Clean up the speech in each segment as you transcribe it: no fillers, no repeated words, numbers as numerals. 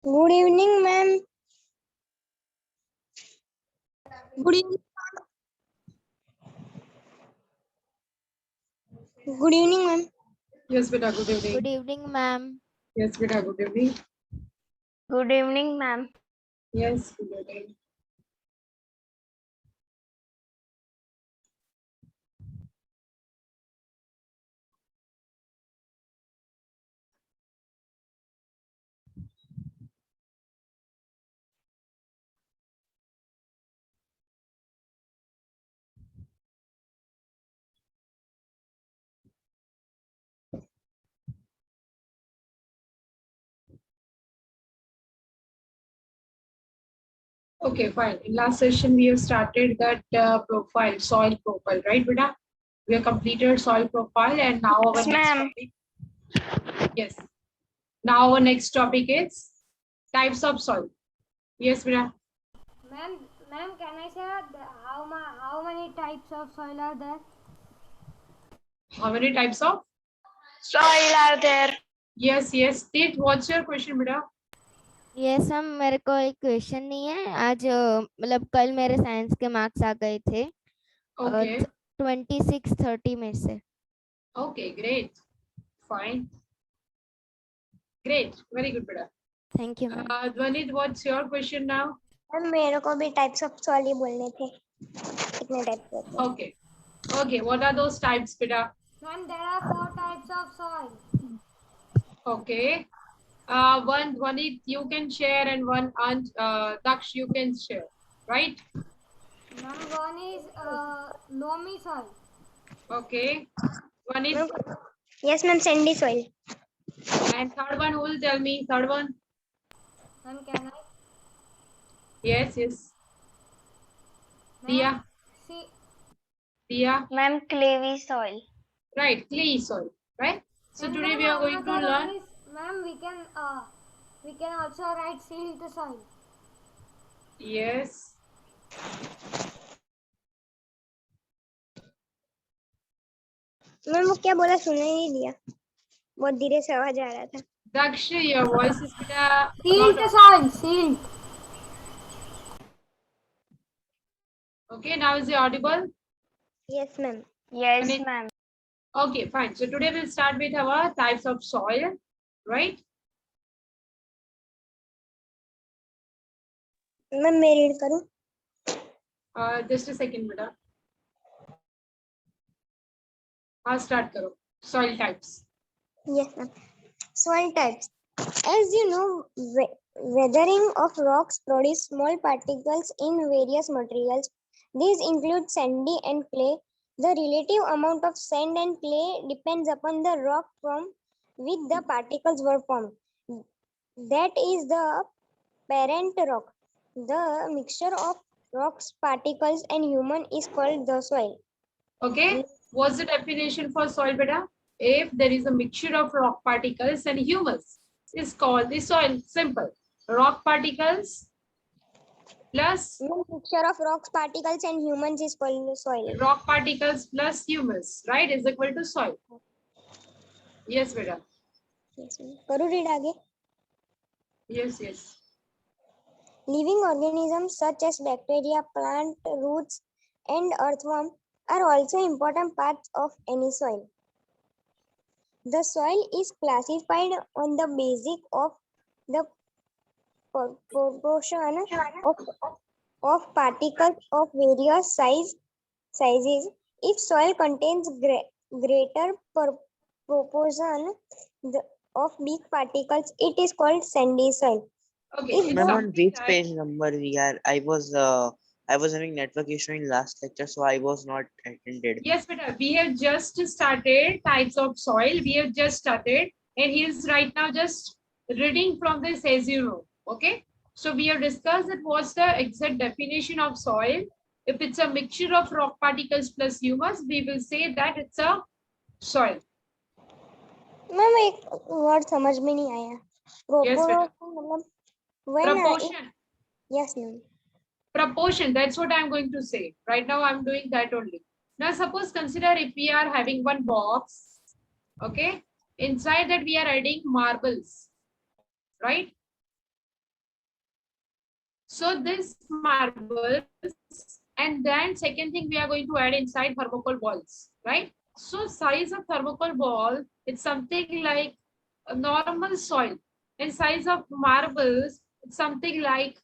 Good evening, ma'am. Good evening. Good evening, ma'am. Yes, beta, good evening. Good evening, ma'am. Yes, beta, good evening. Good evening, ma'am. Yes, good evening. Okay, fine. In last session, we have started that profile, soil profile, right, beta? We have completed soil profile, and now our Yes, next ma'am. topic. Yes. Now our next topic is types of soil. Yes, beta. Ma'am, can I say how many types of soil are there? How many types of? Soil are there. Yes, yes. State, what's your question, beta? Yes ma'am, मेरे को एक question नहीं है आज, मतलब कल मेरे science के मार्क्स आ गए थे Okay. 26-30 में से. Okay, great. Fine. Great. Very good, beta. Thank you ma'am. Dwanit, what's your question now? Ma'am मेरे को भी टाइप्स ऑफ सॉइल ही बोलने थे. कितने टाइप के होते हैं? Okay. Okay, what are those types, beta? Ma'am, there are 4 types of soil. Okay. One is you can share and one Daksh you can share, right? Ma'am, one is loamy soil. Okay. One is Yes, ma'am. Sandy soil. and third one who will tell me third one? Ma'am, can I? Yes, yes. Ma'am, Tia, see, Tia. Ma'am, clayey soil. Right, clay soil, right? So and today ma'am, we are going to another learn. one is, ma'am, we can also write silt soil. Yes. Ma'am वो क्या बोला सुनने ही नहीं दिया. बहुत धीरे से आवाज आ रहा था. Daksh, your voice is Silt not soil, silt. okay. Now is it audible? Yes, ma'am. Yes, And ma'am. okay, fine. So today we'll start with our types of soil, right? Ma'am मैं read करूं? Just a second, beta. Start karo. Soil types. Yes, ma'am. Soil types. As you know, weathering of rocks produce small particles in various materials. These include sandy and clay. The relative amount of sand and clay depends upon the rock from which the particles were formed. That is the parent rock. The mixture of rocks, particles, and human is called the soil. Okay. What's the definition for soil, beta? If there is a mixture of rock particles and humus, is called the soil. Simple. Rock particles plus Mixture of rocks, particles, and humans is called the soil. rock particles plus humus, right, is equal to soil. Yes, beta. Yes, ma'am. करूँ read आगे? Yes, yes. Living organisms such as bacteria, plant roots, and earthworm are also important parts of any soil. The soil is classified on the basis of the proportion of particles of various sizes. If soil contains greater proportion of big particles, it is called sandy soil. Okay. If it's Ma'am, on something which that- page number we are? I was having network issue in last lecture, so I was not attended. Yes, beta. We have just started types of soil. We have just started, and he is right now just reading from this as you know. Okay. So we have discussed that what's the exact definition of soil. If it's a mixture of rock particles plus humus, we will say that it's a soil. Ma'am एक word समझ में नहीं आया. Yes, beta. मतलब when Proportion. yes ma'am. Proportion, that's what I'm going to say. Right now I'm doing that only. Now suppose consider if we are having one box, okay, inside that we are adding marbles, right? So this marbles, and then second thing we are going to add inside thermocol balls, right? So size of thermocol ball, it's something like a normal soil, and size of marbles, it's something like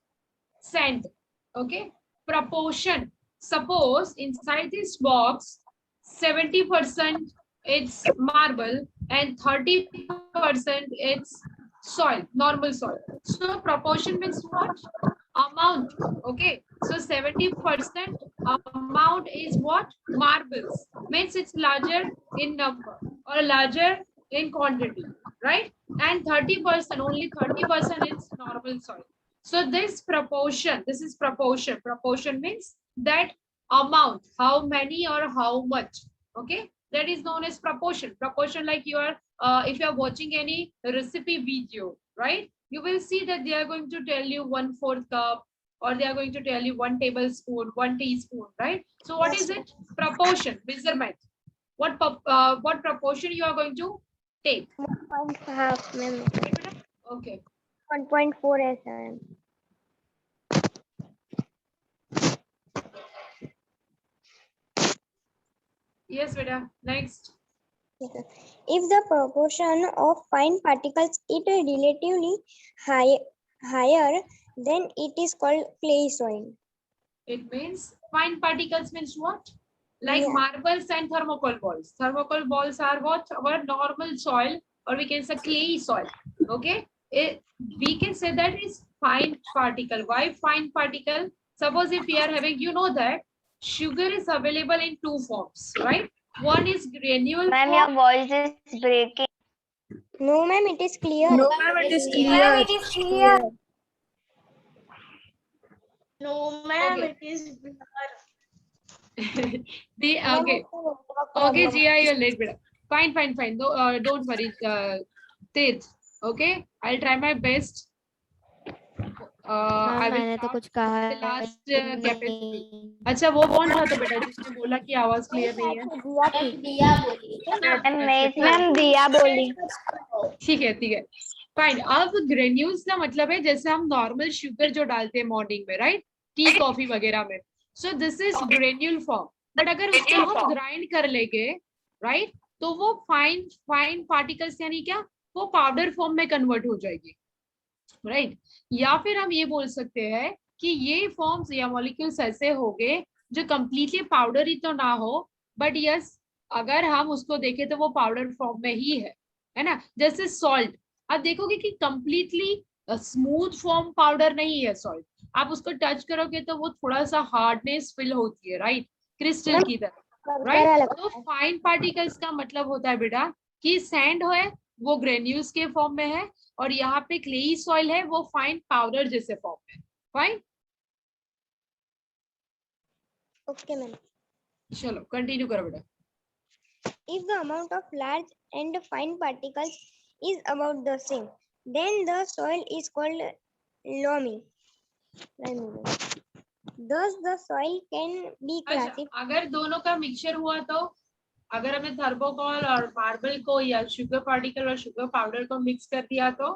sand. Okay, proportion, suppose inside this box 70% it's marble and 30% it's soil, normal soil. So proportion means what? Amount. Okay, so 70% amount is what? Marbles, means it's larger in number or larger in quantity, right? And 30%, only 30% is normal soil. So this proportion, this is proportion. Proportion means that amount, how many or how much. Okay, that is known as proportion. Proportion, like you are, if you are watching any recipe video, right? You will see that they are going to tell you 1/4 cup, or they are going to tell you 1 tablespoon, 1 teaspoon, right? So what is it? Proportion, measurement. What proportion you are going to take? 1.5, ma'am. Okay. 1.4 SRM. Yes, beta. Next. If the proportion of fine particles is relatively higher, then it is called clay soil. It means fine particles means what? Like Yeah. marbles and thermocol balls. Thermocol balls are what? Our normal soil, or we can say clay soil. Okay. We can say that is fine particle. Why fine particle? Suppose if we are having, you know that sugar is available in 2 forms, right? One is granule Ma'am, form. your voice is breaking. No, ma'am, it is clear. No, ma'am, it is Ma'am, clear. it is clear. No, ma'am, Okay. it is blur. Okay. Okay, Jia, you're late, beta. Fine, fine, fine. No, don't worry, Tej. Okay, I'll try my best. I will मैंने तो start कुछ कहा the last he capacity. नहीं। अच्छा, वो कौन था तो बेटा जिसने बोला कि आवाज क्लियर नहीं है? मैम दिया बोली। ठीक है फाइन। अब ग्रेन्यूल्स का मतलब है जैसे हम नॉर्मल शुगर जो डालते हैं मॉर्निंग में, राइट? टी कॉफी वगैरह में। So this is granule form. But अगर उसको हम ग्राइंड कर लेंगे, राइट, तो वो फाइन फाइन पार्टिकल्स यानी क्या, वो पाउडर फॉर्म में कन्वर्ट हो जाएगी, राइट? या फिर हम ये बोल सकते हैं कि ये फॉर्म्स या मॉलिक्यूल्स ऐसे होंगे जो कंप्लीटली पाउडर ही तो ना हो, बट यस अगर हम उसको देखें तो वो पाउडर फॉर्म में ही है ना? जैसे सॉल्ट, आप देखोगे कि कंप्लीटली स्मूथ फॉर्म पाउडर नहीं है सॉल्ट। आप उसको टच करोगे तो वो थोड़ा सा हार्डनेस फील होती है, राइट? क्रिस्टल की तरह, राइट? तो फाइन पार्टिकल्स का मतलब होता है बेटा कि सैंड है वो ग्रेन्यूल्स के फॉर्म में है, और यहाँ पे क्लेई सॉइल है वो फाइन पाउडर जैसे फॉर्म में। Fine, Okay, ma'am. चलो कंटिन्यू करो बेटा। If the amount of large and fine particles is about the same, then the soil is called loamy. Thus, the soil can be अच्छा, classified. अगर दोनों का mixture हुआ तो अगर हमने थर्मोकोल और मार्बल को या शुगर पार्टिकल और शुगर पाउडर को मिक्स कर दिया तो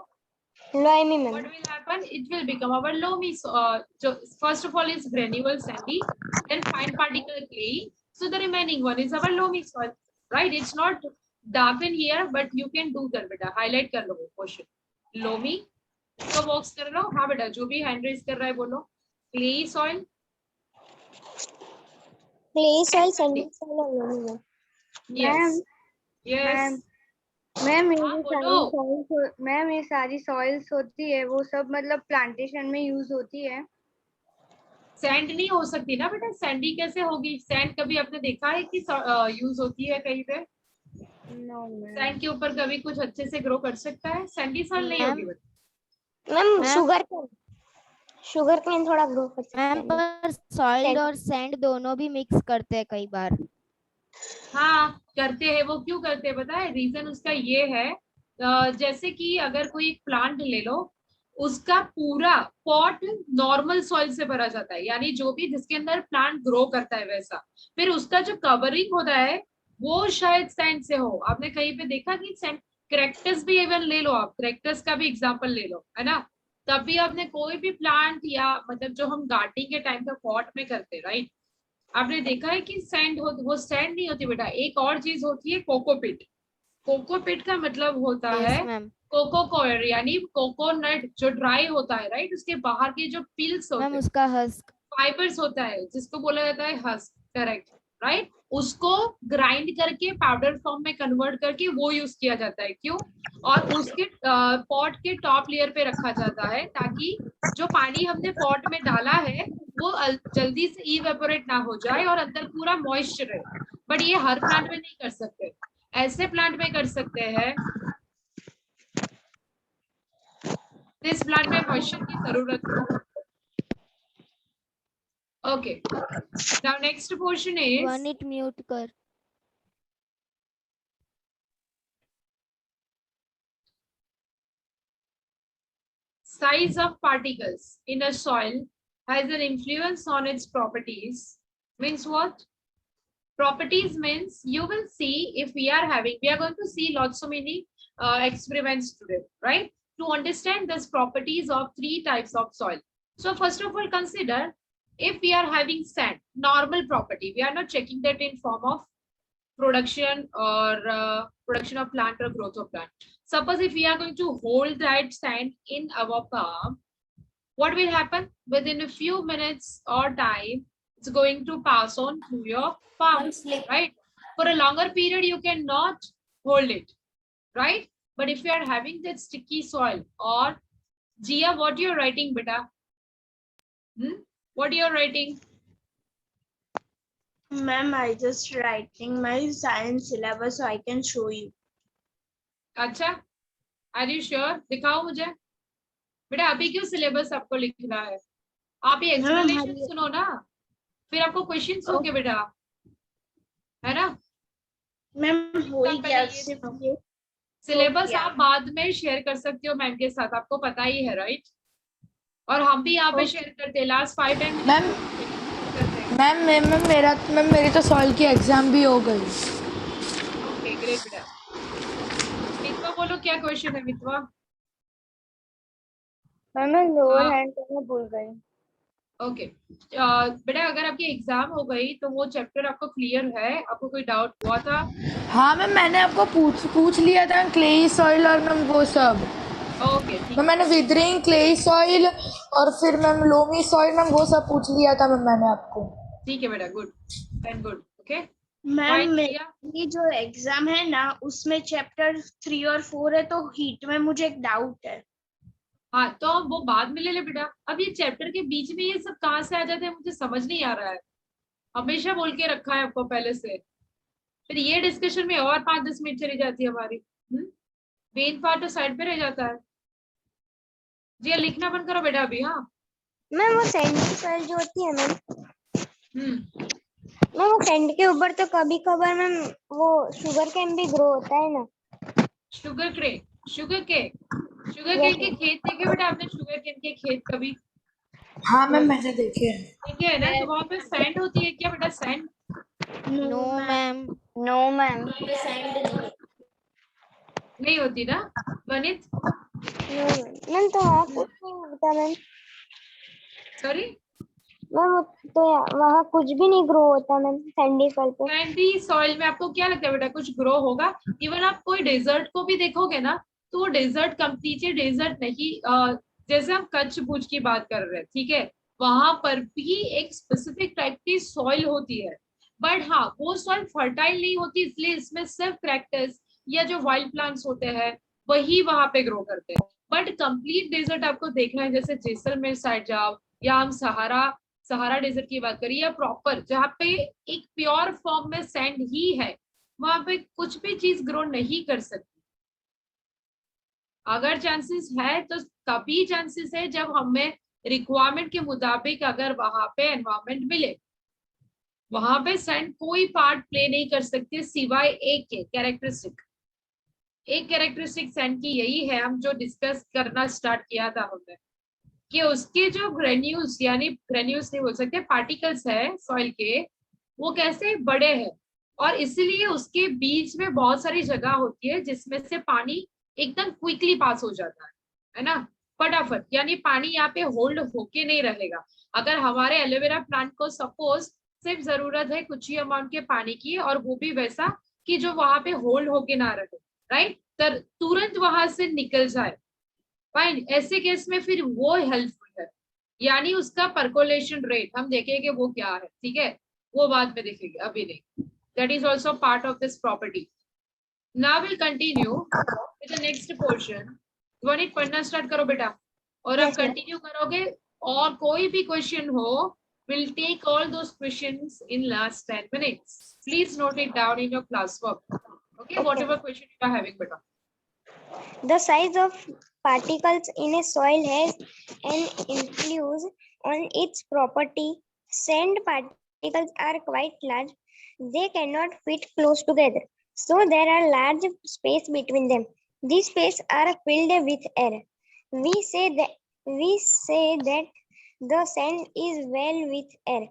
Loamy, what ma'am. will happen? It will become our loamy. So first of all is granule sandy, then fine particle clay. So the remaining one is our loamy soil, right? It's not darken here, but you can do that बेटा, highlight कर लो वो question. loamy तो box कर लो। हाँ बेटा, जो भी hand raise कर रहा है बोलो। clay soil, Clay soil, sandy soil, and loamy, ma'am. yes, yes, ma'am हाँ बोलो। मैम ये सारी सॉइल्स होती है वो सब मतलब प्लांटेशन में यूज होती है। सैंड नहीं हो सकती ना बेटा, सैंडी कैसे होगी? सैंड कभी आपने देखा है कि यूज होती है कहीं पे? No ma'am. सैंड के ऊपर कभी कुछ अच्छे से ग्रो कर सकता है? सैंडी सॉइल नहीं होगी बेटा। Ma'am, Ma'am. sugar cane थोड़ा grow कर सकता मैम है। पर सॉइल Sand. और सैंड दोनों भी मिक्स करते हैं कई बार। हाँ करते हैं। वो क्यों करते हैं पता है? रीजन उसका ये है, जैसे कि अगर कोई प्लांट ले लो, उसका पूरा पॉट नॉर्मल सॉइल से भरा जाता है, यानी जो भी जिसके अंदर प्लांट ग्रो करता है वैसा, फिर उसका जो कवरिंग होता है वो शायद सैंड से हो। आपने कहीं पे देखा कि सैंड, कैक्टस भी इवन ले लो आप, कैक्टस का भी एग्जांपल ले लो, है ना? कभी आपने कोई भी प्लांट या मतलब जो हम गार्डनिंग के टाइम पे पॉट में करते, राइट, आपने देखा है कि सैंड हो, वो सैंड नहीं होती बेटा, एक और चीज होती है कोकोपिट। कोकोपिट का मतलब होता यस है मैम। कोको कॉयर, यानी कोकोनट जो ड्राई होता है, राइट, उसके बाहर के जो पिल्स होते मैम हैं, उसका हस्क। फाइबर्स होता है, जिसको बोला जाता है हस्क, करेक्ट, राइट, उसको ग्राइंड करके पाउडर फॉर्म में कन्वर्ट करके वो यूज किया जाता है। क्यों? और उसके पॉट के टॉप लेयर पे रखा जाता है ताकि जो पानी हमने पॉट में डाला है वो जल्दी से इवेपोरेट ना हो जाए और अंदर पूरा मॉइस्चर है। बट ये हर प्लांट में नहीं कर सकते, ऐसे प्लांट में कर सकते हैं जिस प्लांट में मॉइस्चर की जरूरत हो। Okay, now next portion is 1 minute mute कर। size of particles in a soil has an influence on its properties. Means what? Properties means you will see if we are going to see lots of many experiments today, right? To understand this properties of 3 types of soil. So first of all, consider if we are having sand, normal property, we are not checking that in form of production or production of plant or growth of plant. Suppose if we are going to hold that sand in our palm, what will happen? Within a few minutes or time, it's going to pass on through your palm, right? For a longer period, you cannot hold it, right? But if you are having that sticky soil, or Jia, what you're writing, beta? What you're writing? Ma'am, I just writing my science syllabus so I can show you. अच्छा, are you sure? दिखाओ मुझे बेटा, अभी क्यों syllabus आपको लिखना है? आप ये एक्सप्लेनेशन सुनो ना, फिर आपको क्वेश्चंस होंगे बेटा, है ना? मैम हो ही गया, सिलेबस आप बाद में शेयर कर सकते हो मैम के साथ, आपको पता ही है, राइट? और हम भी यहाँ पे शेयर करते हैं लास्ट 5 टाइम। मैम मेरी तो सॉइल की एग्जाम भी हो गई। ओके, ग्रेट बेटा। मितवा बोलो, क्या क्वेश्चन है मितवा? मैं लोअर हैंड करना भूल गई। ओके बेटा, अगर आपकी एग्जाम हो गई तो वो चैप्टर आपको क्लियर है? आपको कोई डाउट हुआ था? हाँ मैम, मैंने आपको पूछ लिया था क्ले सॉइल और मैम वो सब। ओके, मैम मैंने विदरिंग, क्ले सॉइल और फिर मैम लोमी सॉइल, मैम वो सब पूछ लिया था मैम मैंने आपको। ठीक है बेटा, good and good. Okay ma'am, मेरी जो एग्जाम है ना उसमें चैप्टर 3 और 4 है, तो हीट में मुझे एक डाउट है। हाँ, तो वो बाद में ले ले बेटा। अब ये चैप्टर के बीच में ये सब कहाँ से आ जाते हैं, मुझे समझ नहीं आ रहा है। हमेशा बोल के रखा है आपको पहले से, फिर ये डिस्कशन में और 5-10 मिनट चली जाती है हमारी। मेन पार्ट तो साइड पे रह जाता है। जी, लिखना बंद करो बेटा अभी। हाँ मैम, वो सैंड की सॉइल जो होती है मैम, वो सैंड के ऊपर तो कभी कभार मैम वो शुगर केन भी ग्रो होता है ना। शुगर केन के खेत देखे बेटा आपने? शुगर केन के खेत कभी? हाँ मैम, मैंने देखे हैं। देखे है ना? तो वहाँ पे सैंड होती है क्या बेटा? Sand? No ma'am. No ma'am, नहीं होती ना गणित? मैम तो वहाँ कुछ नहीं होता मैम। सॉरी मैम, तो वहाँ कुछ भी नहीं ग्रो होता मैम सैंडी सॉइल पे। सैंडी सॉइल में आपको क्या लगता है बेटा, कुछ ग्रो होगा? इवन आप कोई डेजर्ट को भी देखोगे ना, तो वो डेजर्ट कंप्लीटली डेजर्ट नहीं, जैसे हम कच्छ भुज की बात कर रहे हैं, ठीक है, वहां पर भी एक स्पेसिफिक टाइप की सॉइल होती है। बट हाँ, वो सॉइल फर्टाइल नहीं होती, इसलिए इसमें सिर्फ कैक्टस या जो वाइल्ड प्लांट्स होते हैं वही वहां पे ग्रो करते हैं। बट कंप्लीट डेजर्ट आपको देखना है, जैसे जैसलमेर साइड जाओ, या हम सहारा डेजर्ट की बात करिए, या प्रॉपर जहाँ पे एक प्योर फॉर्म में सैंड ही है, वहां पे कुछ भी चीज ग्रो नहीं कर सकती। अगर चांसेस है तो तभी चांसेस है जब हमें रिक्वायरमेंट के मुताबिक अगर वहां पे एनवायरमेंट मिले। वहां पे सैंड कोई पार्ट प्ले नहीं कर सकती सिवाय एक के कैरेक्टरिस्टिक। एक कैरेक्टरिस्टिक सैंड की यही है, हम जो डिस्कस करना स्टार्ट किया था हमने, कि उसके जो ग्रेन्यूल्स, यानी ग्रेन्यूल्स नहीं बोल सकते, पार्टिकल्स है सॉइल के, वो कैसे बड़े हैं, और इसलिए उसके बीच में बहुत सारी जगह होती है जिसमें से पानी एकदम क्विकली पास हो जाता है ना? फटाफट, यानी पानी यहाँ पे होल्ड होके नहीं रहेगा। अगर हमारे एलोवेरा प्लांट को सपोज सिर्फ जरूरत है कुछ ही अमाउंट के पानी की, और वो भी वैसा कि जो वहां पे होल्ड होके ना रहे, राइट, तुरंत वहां से निकल जाए, फाइन, ऐसे केस में फिर वो हेल्पफुल है। यानी उसका परकोलेशन रेट हम देखेंगे वो क्या है, ठीक है, वो बाद में देखेंगे, अभी नहीं। That is also part of this property. Now will continue with the next portion. गणित पढ़ना स्टार्ट करो बेटा, और अब Yes, ma'am. कंटिन्यू करोगे, और कोई भी क्वेश्चन हो, will take all those questions in last 10 minutes. Please note it down in your classwork. Okay, whatever question you are having, beta. The size of particles in a soil has an influence on its property. Sand particles are quite large. They cannot fit close together, so there are large space between them. These spaces are filled with air. We say that the sand is well with air.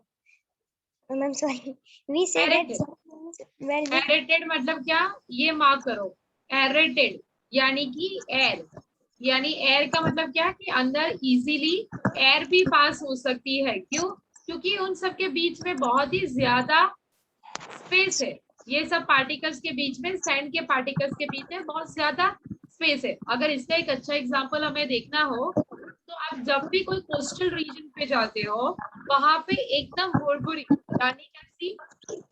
I'm sorry. We say that Aerated. sand is well with aerated मतलब क्या, ये mark करो, aerated यानी कि air, यानी air का मतलब क्या कि अंदर इजीली एयर भी पास हो सकती है। क्यों? क्योंकि उन सब के बीच में बहुत ही ज्यादा स्पेस है। ये सब पार्टिकल्स के बीच में, सैंड के पार्टिकल्स के बीच में बहुत ज्यादा स्पेस है। अगर इसका एक अच्छा एग्जांपल हमें देखना हो, तो आप जब भी कोई कोस्टल रीजन पे जाते हो, वहां पे एकदम भुरभुरी यानी कैसी,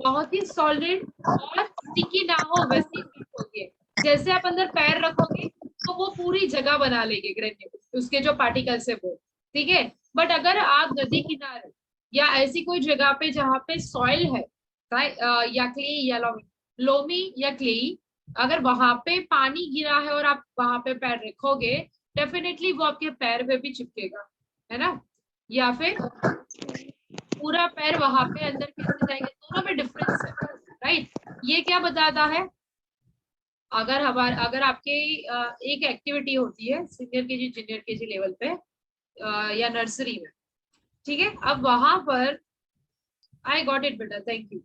बहुत ही सॉलिड और स्टिकी ना हो वैसी हीट होती है। जैसे आप अंदर पैर रखोगे तो वो पूरी जगह बना लेंगे ग्रेन्यूल, उसके जो पार्टिकल्स है वो, ठीक है। बट अगर आप नदी किनारे या ऐसी कोई जगह पे जहाँ पे सॉइल है, या क्ले या लोमी या क्ले, अगर वहां पे पानी गिरा है और आप वहां पे पैर रखोगे, डेफिनेटली वो आपके पैर पे भी चिपकेगा, है ना, या फिर पूरा पैर वहां पे अंदर कैसे जाएगा, दोनों में डिफरेंस है, राइट। ये क्या बताता है, अगर आपके एक एक्टिविटी होती है senior KG junior KG level पे या नर्सरी में, ठीक है, अब वहां पर आई गॉट इट बेटा, थैंक यू,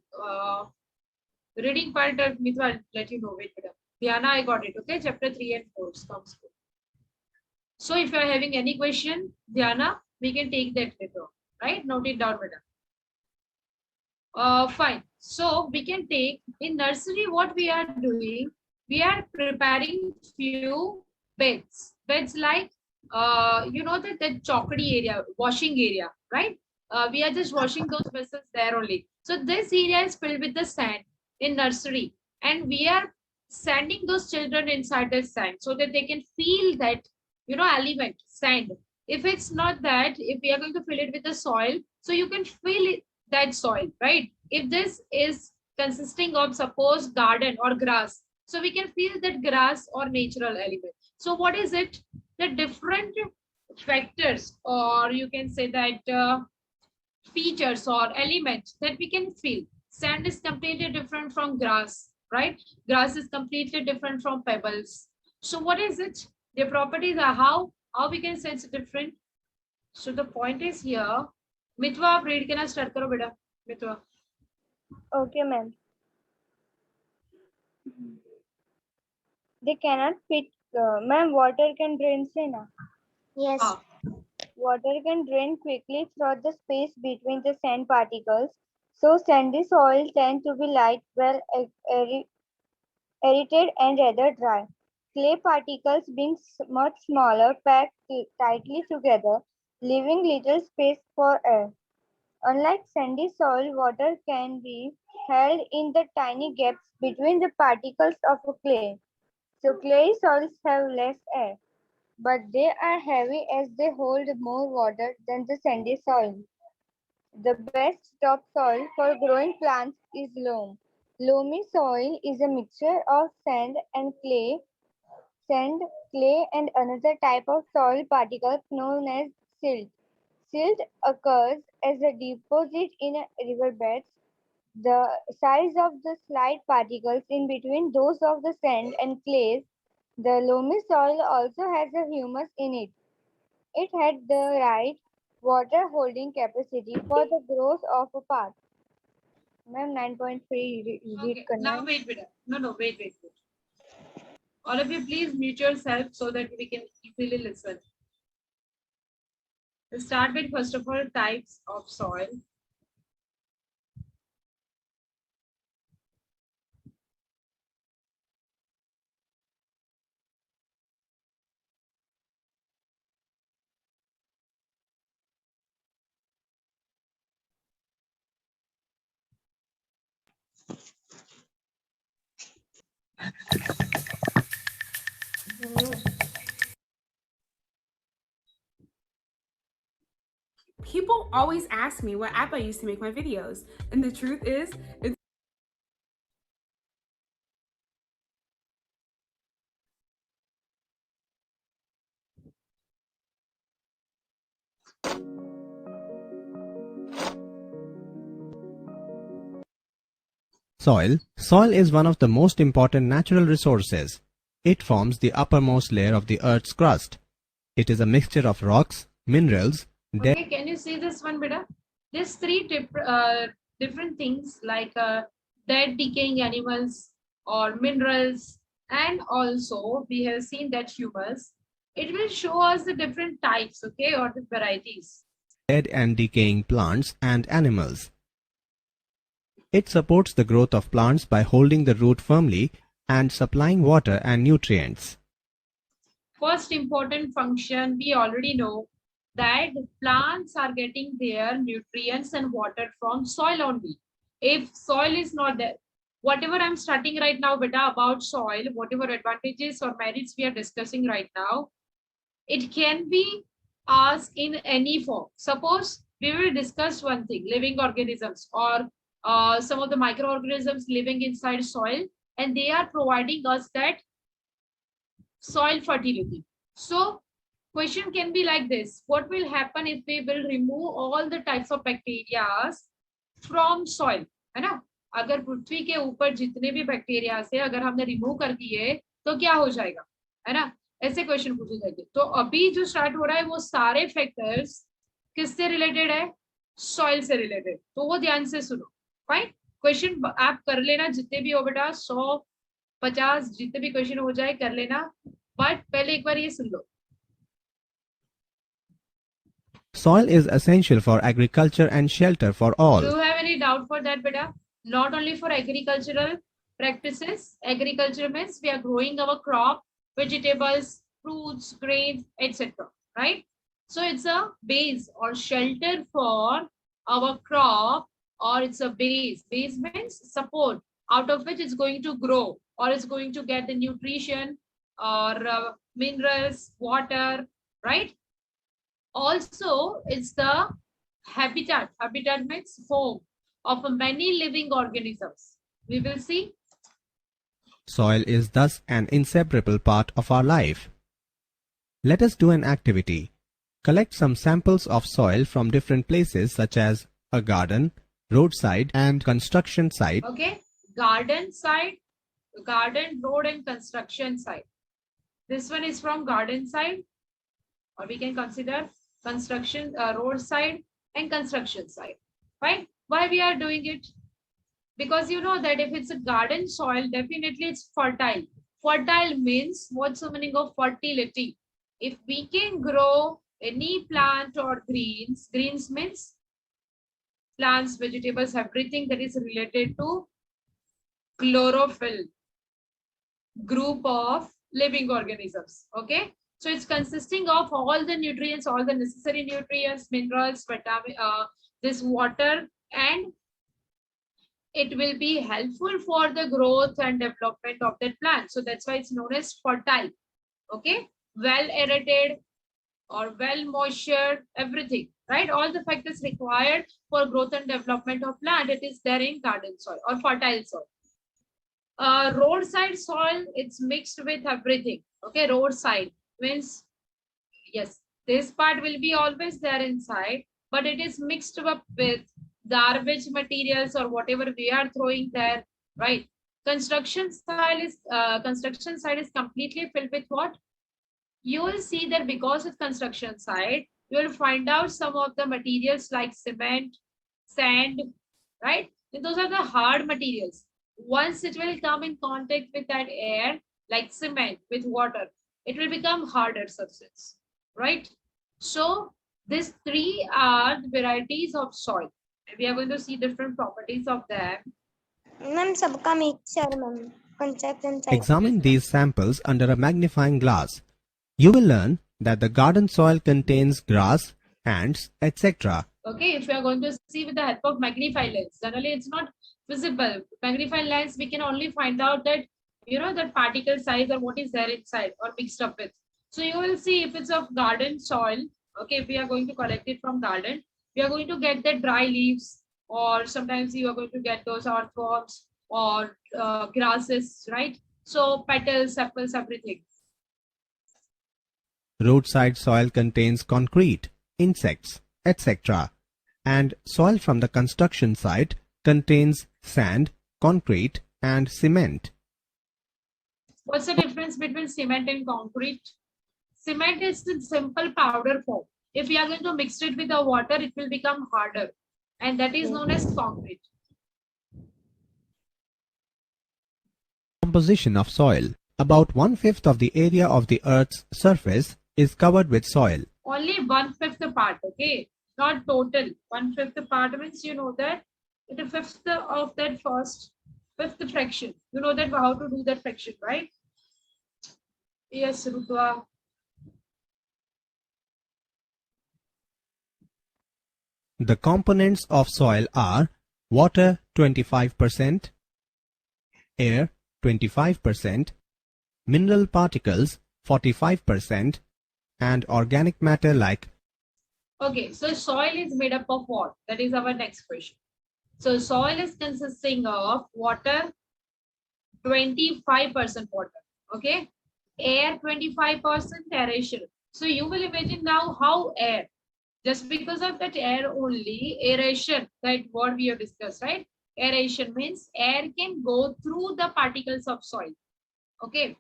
रीडिंग पार्ट मिथवा लेट यू नो, वेट बेटा, Diana, I got it, okay, chapter 3 and 4 comes. So if you are having any question, Diana, we can take that later, right? Note it down, beta. Fine. So we can take in nursery, what we are doing, we are preparing few beds. Beds like, you know that chokadi area, washing area, right? We are just washing those vessels there only. So this area is filled with the sand in nursery, and we are sending those children inside the sand so that they can feel that, you know, element, sand. If it's not that, if we are going to fill it with the soil, so you can feel it, that soil, right? If this is consisting of suppose garden or grass, so we can feel that grass or natural element. So what is it? The different factors, or you can say that features or elements that we can feel. Sand is completely different from grass, right? Grass is completely different from pebbles. So what is it? Their properties are how we can say it's different. So the point is here. Mitwa, आप read करना start करो बेटा, मितवा। Okay, ma'am. They cannot fit. Ma'am, water can drain से ना. yes. हाँ, Water can drain quickly through the space between the sand particles. So sandy soil tend to be light, well aerated and rather dry. Clay particles being much smaller packed tightly together, leaving little space for air. Unlike sandy soil, water can be held in the tiny gaps between the particles of clay. So clay soils have less air, but they are heavy as they hold more water than the sandy soil. The best topsoil for growing plants is loam. Loamy soil is a mixture of sand, clay, and another type of soil particles known as silt. Silt occurs as a deposit in riverbeds. The size of the slight particles in between those of the sand and clays. The loamy soil also has a humus in it. It had the right water holding capacity for the growth of a plant. Ma'am, 9.3 read okay. करना Now है. wait, beta. No, wait. All of you, please mute yourself so that we can easily listen. We'll start with first of all types of soil. People always ask me what app I use to make my videos, and the truth is, it's Soil. Soil is one of the most important natural resources. It forms the uppermost layer of the Earth's crust. It is a mixture of rocks, minerals, Okay, can you see this one, beta? There's three different things like dead decaying animals or minerals, and also we have seen that humus. It will show us the different types, okay, or the varieties. Dead and decaying plants and animals. It supports the growth of plants by holding the root firmly and supplying water and nutrients. First important function, we already know that plants are getting their nutrients and water from soil only. If soil is not there, whatever I'm starting right now, beta, about soil, whatever advantages or merits we are discussing right now, it can be asked in any form. Suppose we will discuss one thing, living organisms or some of the microorganisms living inside soil, and they are providing us that soil fertility. So question can be like this: what will happen if we will remove all the types of bacteria from soil? है ना, अगर पृथ्वी के ऊपर जितने भी bacteria से अगर हमने रिमूव कर दिए तो क्या हो जाएगा, है ना, ऐसे क्वेश्चन पूछे जाएंगे. तो अभी जो स्टार्ट हो रहा है वो सारे फैक्टर्स किससे रिलेटेड है? सॉइल से रिलेटेड. तो वो ध्यान से सुनो. फाइन, क्वेश्चन आप कर लेना जितने भी हो बेटा, 100-50 जितने भी क्वेश्चन हो जाए कर लेना, बट पहले एक बार ये सुन लो. Soil is essential for agriculture and shelter for all. Do you have any doubt for that, beta? Not only for agricultural practices. Agriculture means we are growing our crop, vegetables, fruits, grains, etc. Right? So it's a base or shelter for our crop, or it's a base. Base means support, out of which it's going to grow, or it's going to get the nutrition or minerals, water, right? Also, it's the habitat. Habitat means home of many living organisms. We will see. Soil is thus an inseparable part of our life. Let us do an activity. Collect some samples of soil from different places such as a garden, roadside and construction site. Okay, garden side, garden, road and construction site. This one is from garden side, or we can consider construction, road side and construction side. Right? Why we are doing it? Because you know that if it's a garden soil, definitely it's fertile. Fertile means, what's the meaning of fertility? If we can grow any plant or greens, greens means plants, vegetables, everything that is related to chlorophyll group of living organisms. Okay, so it's consisting of all the nutrients, all the necessary nutrients, minerals, vitamin, this water, and it will be helpful for the growth and development of that plant. So that's why it's known as fertile. Okay, well aerated or well moistured, everything, right? All the factors required for growth and development of plant, it is there in garden soil or fertile soil. Roadside soil, it's mixed with everything. Okay, roadside means, yes, this part will be always there inside, but it is mixed up with garbage materials or whatever we are throwing there, right? Construction side is completely filled with what? You will see that because of construction side, you will find out some of the materials like cement, sand, right? And those are the hard materials. Once it will come in contact with that air, like cement with water, it will become harder substance, right? So These three are the varieties of soil. We are going to see different properties of them. Ma'am सबका mixture ma'am construction site Examine these samples under a magnifying glass. You will learn that the garden soil contains grass, ants, etc. Okay, if you are going to see with the help of magnifying lens, generally it's not visible. Magnifying lens, we can only find out that, you know, that particle size or what is there inside or mixed up with. So you will see if it's of garden soil. Okay, if we are going to collect it from garden, we are going to get the dry leaves, or sometimes you are going to get those earthworms or grasses, right? So petals, sepals, everything. Roadside soil contains concrete, insects, etc. And soil from the construction site contains sand, concrete, and cement. What's the difference between cement and concrete? Cement is in simple powder form. If we are going to mix it with the water, it will become harder, and that is known as concrete. Composition of soil. About 1/5 of the area of the Earth's surface is covered with soil. Only 1/5 part, okay? Not total. 1/5 part means you know that the fifth of that fifth fraction. You know that how to do that fraction, right? Yes, Rutwa. The components of soil are water 25%, air 25%, mineral particles 45%, and organic matter like. Okay, so soil is made up of what? That is our next question. So soil is consisting of water, 25% water, okay? Air, 25% aeration. So you will imagine now how air, just because of that air only, aeration, that what we have discussed, right? Aeration means air can go through the particles of soil, okay?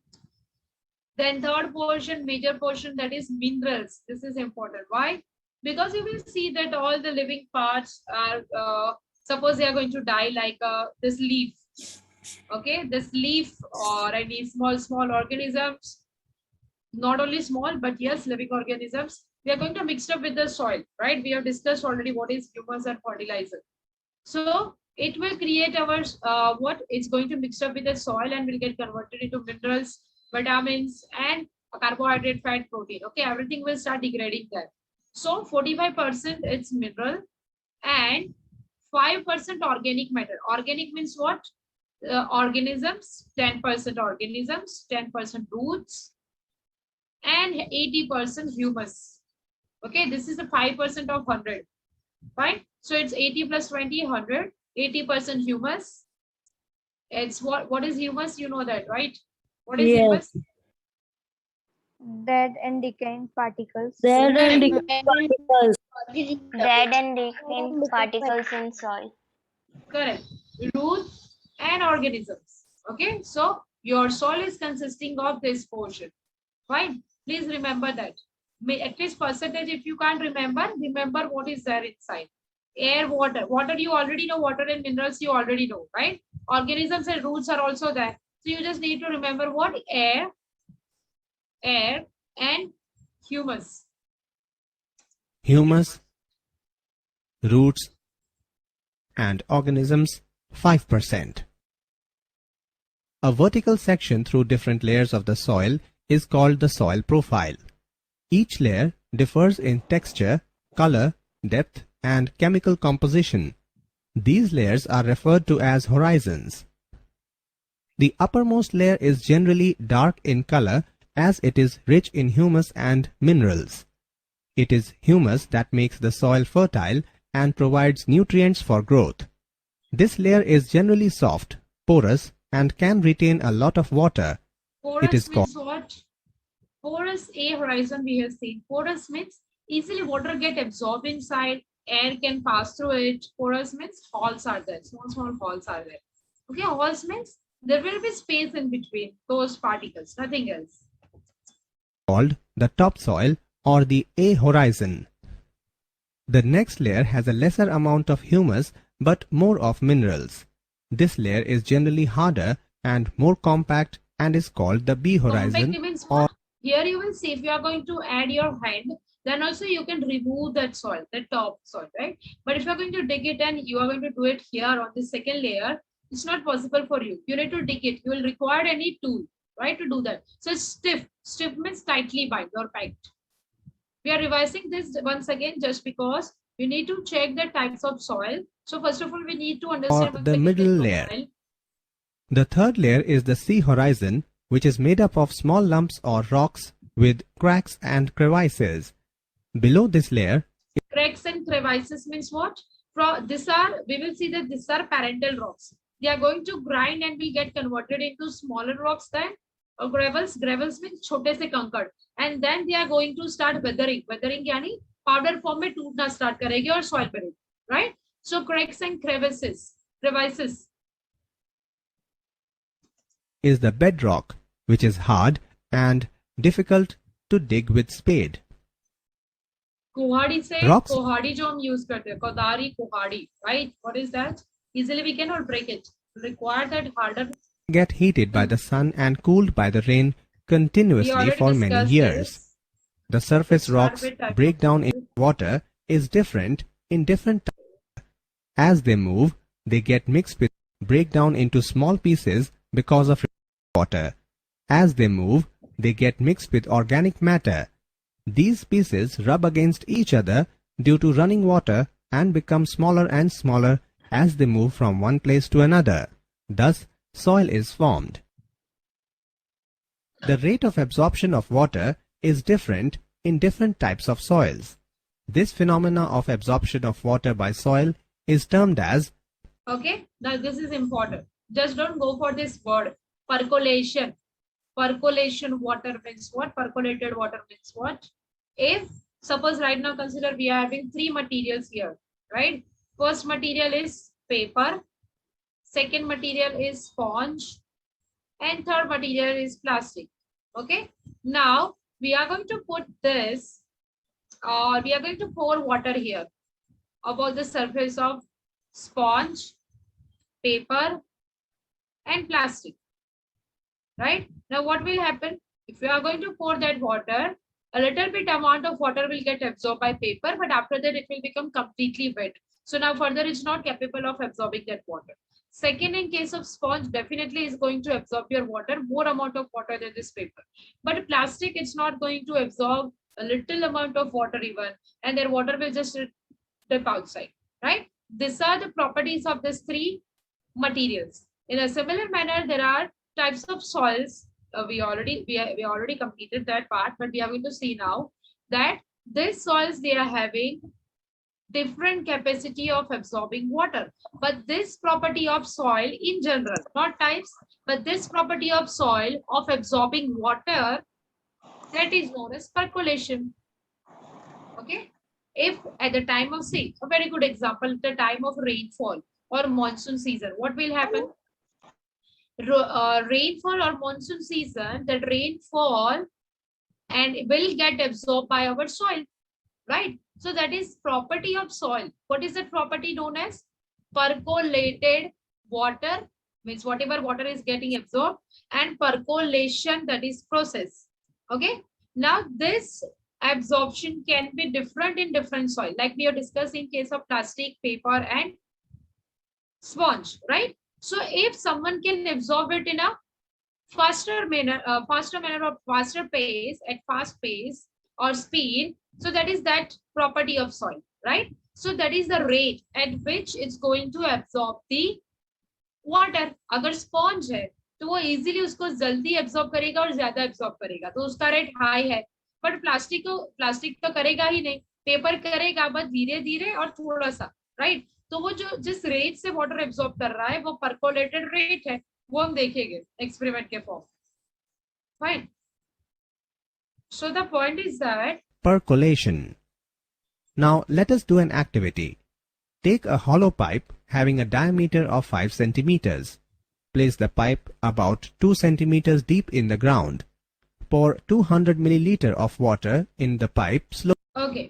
Then third portion, major portion, that is minerals. This is important. Why? Because you will see that all the living parts are, suppose they are going to die like this leaf. Okay, this leaf or any small organisms, not only small, but yes, living organisms, they are going to mix up with the soil, right? We have discussed already what is humus and fertilizer. So it will create our, what? It's going to mix up with the soil and will get converted into minerals, vitamins, and carbohydrate, fat, protein. Okay, everything will start degrading there. So 45% it's mineral and 5% organic matter. Organic means what? Organisms, 10% organisms, 10% roots, and 80% humus. Okay, this is the 5% of 100. Right? So it's 80 plus 20, 100. 80% humus. It's what is humus? You know that, right? What is humus? Dead and decaying particles. Dead and decaying particles in soil. Correct. Roots and organisms. Okay, so your soil is consisting of this portion. Fine. Please remember that. At least percentage, if you can't remember what is there inside. Air, water. Water you already know, water and minerals you already know, right? Organisms and roots are also there. So you just need to remember what? Air, and humus. Humus, roots, and organisms 5%. A vertical section through different layers of the soil is called the soil profile. Each layer differs in texture, color, depth, and chemical composition. These layers are referred to as horizons. The uppermost layer is generally dark in color as it is rich in humus and minerals. It is humus that makes the soil fertile and provides nutrients for growth. This layer is generally soft, porous, and can retain a lot of water. Porous it is means called what? Porous, a horizon we have seen. Porous means easily water get absorbed inside, air can pass through it. Porous means holes are there, small holes are there. Okay, holes means there will be space in between those particles, nothing else. Called the topsoil or the A horizon. The next layer has a lesser amount of humus but more of minerals. This layer is generally harder and more compact and is called the B horizon. Compact means what? Here you will see if you are going to add your hand, then also you can remove that soil, the top soil, right? But if you're going to dig it and you are going to do it here on the second layer, it's not possible for you. You need to dig it. You will require any tool, right, to do that. So it's stiff. Stiff means tightly bind or packed. We are revising this once again just because we need to check the types of soil. So first of all, we need to understand Or what the middle layer. The third layer is the sea horizon, which is made up of small lumps or rocks with cracks and crevices. Below this layer, Cracks and crevices means what? We will see that these are parental rocks. They are going to grind and will get converted into smaller rocks then, or gravels. Gravels means छोटे से कंकड़. And then they are going to start weathering. Weathering यानी powder form में टूटना start करेगी और soil पर, right? So cracks and crevices is the bedrock, which is hard and difficult to dig with spade. कुहाड़ी से Rocks. कुहाड़ी जो हम use करते हैं, कोदारी कुहाड़ी, right? What is that? Easily we cannot break it. Require that harder. Get heated by the sun and cooled by the rain continuously already for many discussed years. this. The surface Start rocks with type break of down in water is different in different times. As they move, they get mixed with break down into small pieces because of water. As they move, they get mixed with organic matter. These pieces rub against each other due to running water and become smaller and smaller as they move from one place to another. Thus, soil is formed. The rate of absorption of water is different in different types of soils. This phenomena of absorption of water by soil is termed as Okay, now this is important. Just don't go for this word, percolation. Percolation water means what? Percolated water means what? If suppose right now consider we are having three materials here, right? First material is paper, second material is sponge, and third material is plastic. Okay, now we are going to put this, we are going to pour water here about the surface of sponge, paper, and plastic. Right now, what will happen if we are going to pour that water? A little bit amount of water will get absorbed by paper, but after that it will become completely wet. So now further it's not capable of absorbing that water. Second, in case of sponge, definitely is going to absorb your water, more amount of water than this paper. But plastic, it's not going to absorb a little amount of water even, and their water will just dip outside, right? These are the properties of these three materials. In a similar manner, there are types of soils. We already completed that part, but we are going to see now that these soils, they are having different capacity of absorbing water. But this property of soil in general, not types, but this property of soil of absorbing water, that is known as percolation. Okay. If at the time of, see, a very good example, the time of rainfall or monsoon season, what will happen? Rainfall or monsoon season, that rainfall and will get absorbed by our soil, right? So that is property of soil. What is that property known as? Percolated water, means whatever water is getting absorbed, and percolation, that is process. Okay. Now this absorption can be different in different soil, like we have discussed in case of plastic, paper, and sponge, right? So if someone can absorb it in a faster manner or faster pace, at fast pace or speed, so that is that property of soil, right? So that is the rate at which it's going to absorb the water. अगर sponge है तो वो easily उसको जल्दी absorb करेगा और ज्यादा absorb करेगा, तो उसका rate high है. But plastic तो करेगा ही नहीं, paper करेगा बस धीरे धीरे और थोड़ा सा, right? तो वो जो जिस रेट से वाटर एब्सॉर्ब कर रहा है वो परकोलेटेड रेट है, वो हम देखेंगे एक्सपेरिमेंट के form. Fine. So the point is that percolation. Now let us do an activity. Take a hollow pipe having a diameter of 5 centimeters. Place the pipe about 2 centimeters deep in the ground. Pour 200 milliliter of water in the pipe slowly. Okay.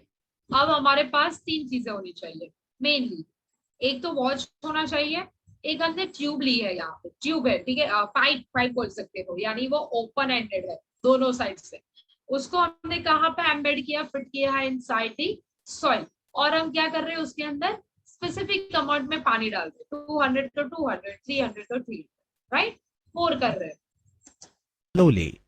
अब हमारे पास तीन चीजें होनी चाहिए mainly. एक तो watch होना चाहिए, एक अंदर ट्यूब ली है, यहाँ पे ट्यूब है, ठीक है, पाइप बोल सकते हो, यानी वो ओपन एंडेड है दोनों साइड से. उसको हमने कहाँ पे एम्बेड किया, फिट किया है इनसाइड दी सॉइल, और हम क्या कर रहे हैं उसके अंदर स्पेसिफिक अमाउंट में पानी डाल रहे हैं, 200 तो 200, 300 तो 300, राइट, पोर कर रहे हैं। slowly.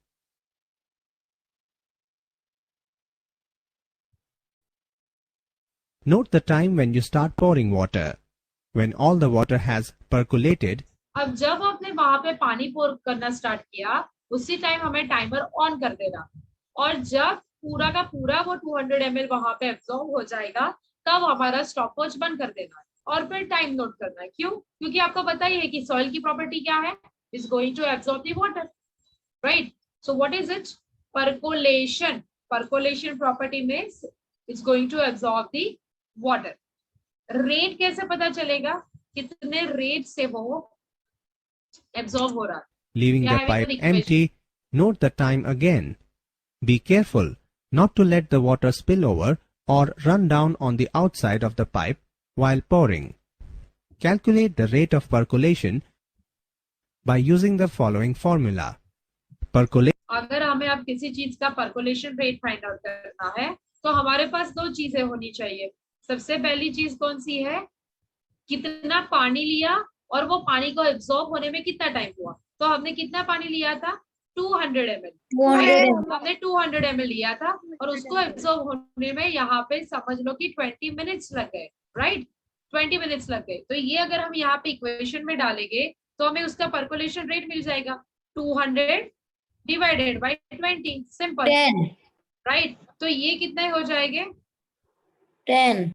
Note the time when you start pouring water. When all the water has percolated, अब जब आपने वहां पे पानी पोर करना स्टार्ट किया, उसी टाइम हमें टाइमर ऑन कर देना, और जब पूरा का पूरा वो 200 ml वहां पे एब्जॉर्ब हो जाएगा, तब हमारा स्टॉपवॉच बंद कर देना है और फिर टाइम नोट करना है। क्यों? क्योंकि आपको पता ही है कि सॉइल की प्रॉपर्टी क्या है, is going to absorb the water, right. So what is it? Percolation. Percolation property means it's going to absorb the water. Rate कैसे पता चलेगा, कितने रेट से वो एब्जॉर्ब हो रहा है? leaving Yeah, the having pipe an equation. empty, note the time again. Be careful not to let the water spill over or run down on the outside of the pipe while pouring. Calculate the rate of percolation by using the following formula. Percolation अगर हमें अब किसी चीज का percolation rate find out करना है, तो हमारे पास दो चीजें होनी चाहिए। सबसे पहली चीज कौन सी है, कितना पानी लिया और वो पानी को एब्जॉर्ब होने में कितना टाइम हुआ। तो हमने कितना पानी लिया था, 200 ml, हमने 200 ml लिया था, और उसको एब्जॉर्ब होने में यहाँ पे समझ लो कि 20 मिनट्स लग गए, राइट, 20 मिनट्स लग गए। तो ये अगर हम यहाँ पे इक्वेशन में डालेंगे तो हमें उसका परकोलेशन रेट मिल जाएगा, 200 डिवाइडेड बाय 20, सिंपल, राइट। तो ये कितने हो जाएंगे, 10।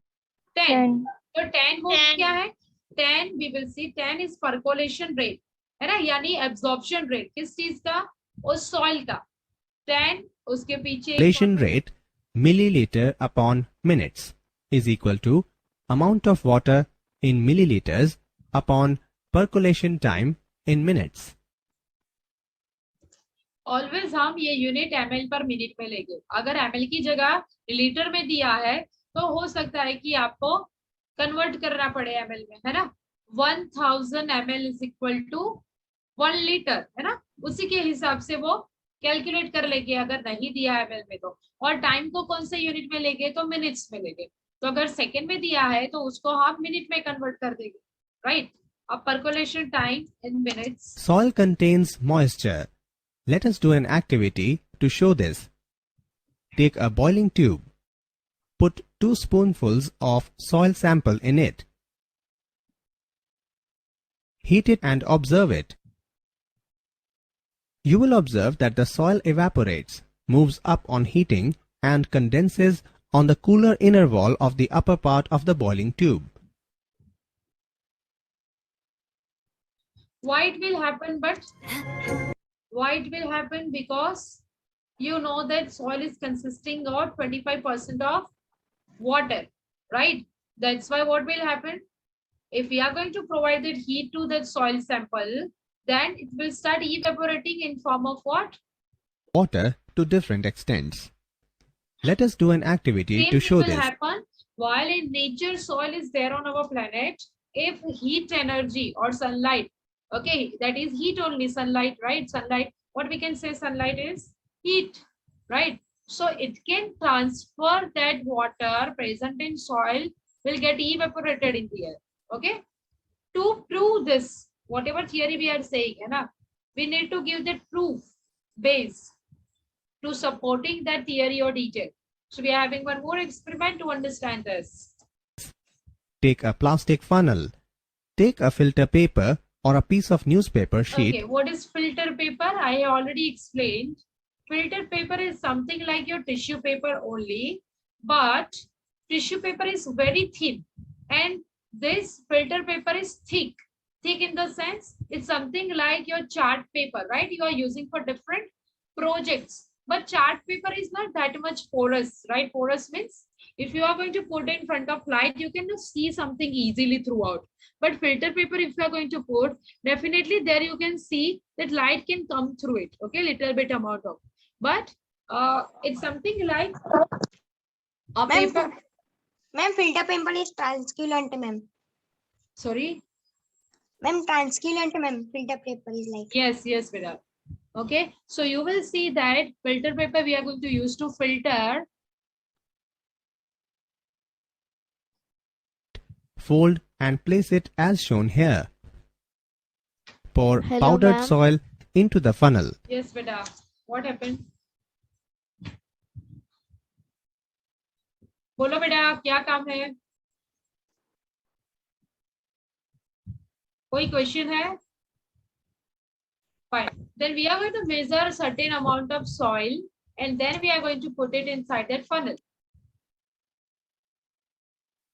तो 10 वो क्या है, 10 we will see 10 is percolation rate, है ना, यानी एब्जॉर्प्शन रेट किस चीज का, उस सॉइल का। 10 उसके पीछे rate milliliter upon minutes is equal to amount of water in milliliters upon percolation time in minutes. Always हम ये यूनिट ml पर मिनट में लेंगे। अगर ml की जगह लीटर में दिया है तो हो सकता है कि आपको कन्वर्ट करना पड़े ml में, है ना। 1000 ml is equal to 1 litre, है ना, उसी के हिसाब से वो कैलकुलेट कर लेंगे अगर नहीं दिया ml में तो। और टाइम को कौन से यूनिट में लेंगे, तो मिनट्स में लेंगे। तो अगर सेकेंड में दिया है तो उसको हम मिनट में कन्वर्ट कर देंगे, राइट। अब percolation time in minutes. Soil contains moisture. Let us do an activity to show this. Take a boiling tube. Put 2 spoonfuls of soil sample in it. Heat it and observe it. You will observe that the soil evaporates, moves up on heating, and condenses on the cooler inner wall of the upper part of the boiling tube. Why it will happen, why it will happen? Because you know that soil is consisting of 25% of water, right? That's why what will happen, if we are going to provide that heat to that soil sample, then it will start evaporating in form of what? Water to different extents. Let us do an activity Same to show thing will this. happen while in nature soil is there on our planet. If heat energy or sunlight, okay, that is heat only, sunlight, right? Sunlight, what we can say, sunlight is heat, right? So it can transfer that water present in soil will get evaporated in the air, okay? To prove this, whatever theory we are saying, है ना, we need to give that proof base to supporting that theory or detail. So we are having one more experiment to understand this. Take a plastic funnel. Take a filter paper or a piece of newspaper sheet. Okay, what is filter paper? I already explained. Filter paper is something like your tissue paper only, but tissue paper is very thin, and this filter paper is thick. Thick in the sense it's something like your chart paper, right? You are using for different projects. But chart paper is not that much porous, right? Porous means if you are going to put in front of light, you can see something easily throughout. But filter paper, if you are going to put, definitely there you can see that light can come through it. Okay, little bit amount of. But it's something like a paper. Ma'am, filter paper is translucent, ma'am. Sorry. Ma'am, translucent, ma'am. Filter paper is like. Yes, yes, Vida. Okay, so you will see that filter paper we are going to use to filter. Fold and place it as shown here. Pour Hello, powdered ma'am. soil into the funnel. Yes, beta. What happened? बोलो बेटा क्या काम है? कोई question है? Fine. Then we are going to measure a certain amount of soil and then we are going to put it inside that funnel.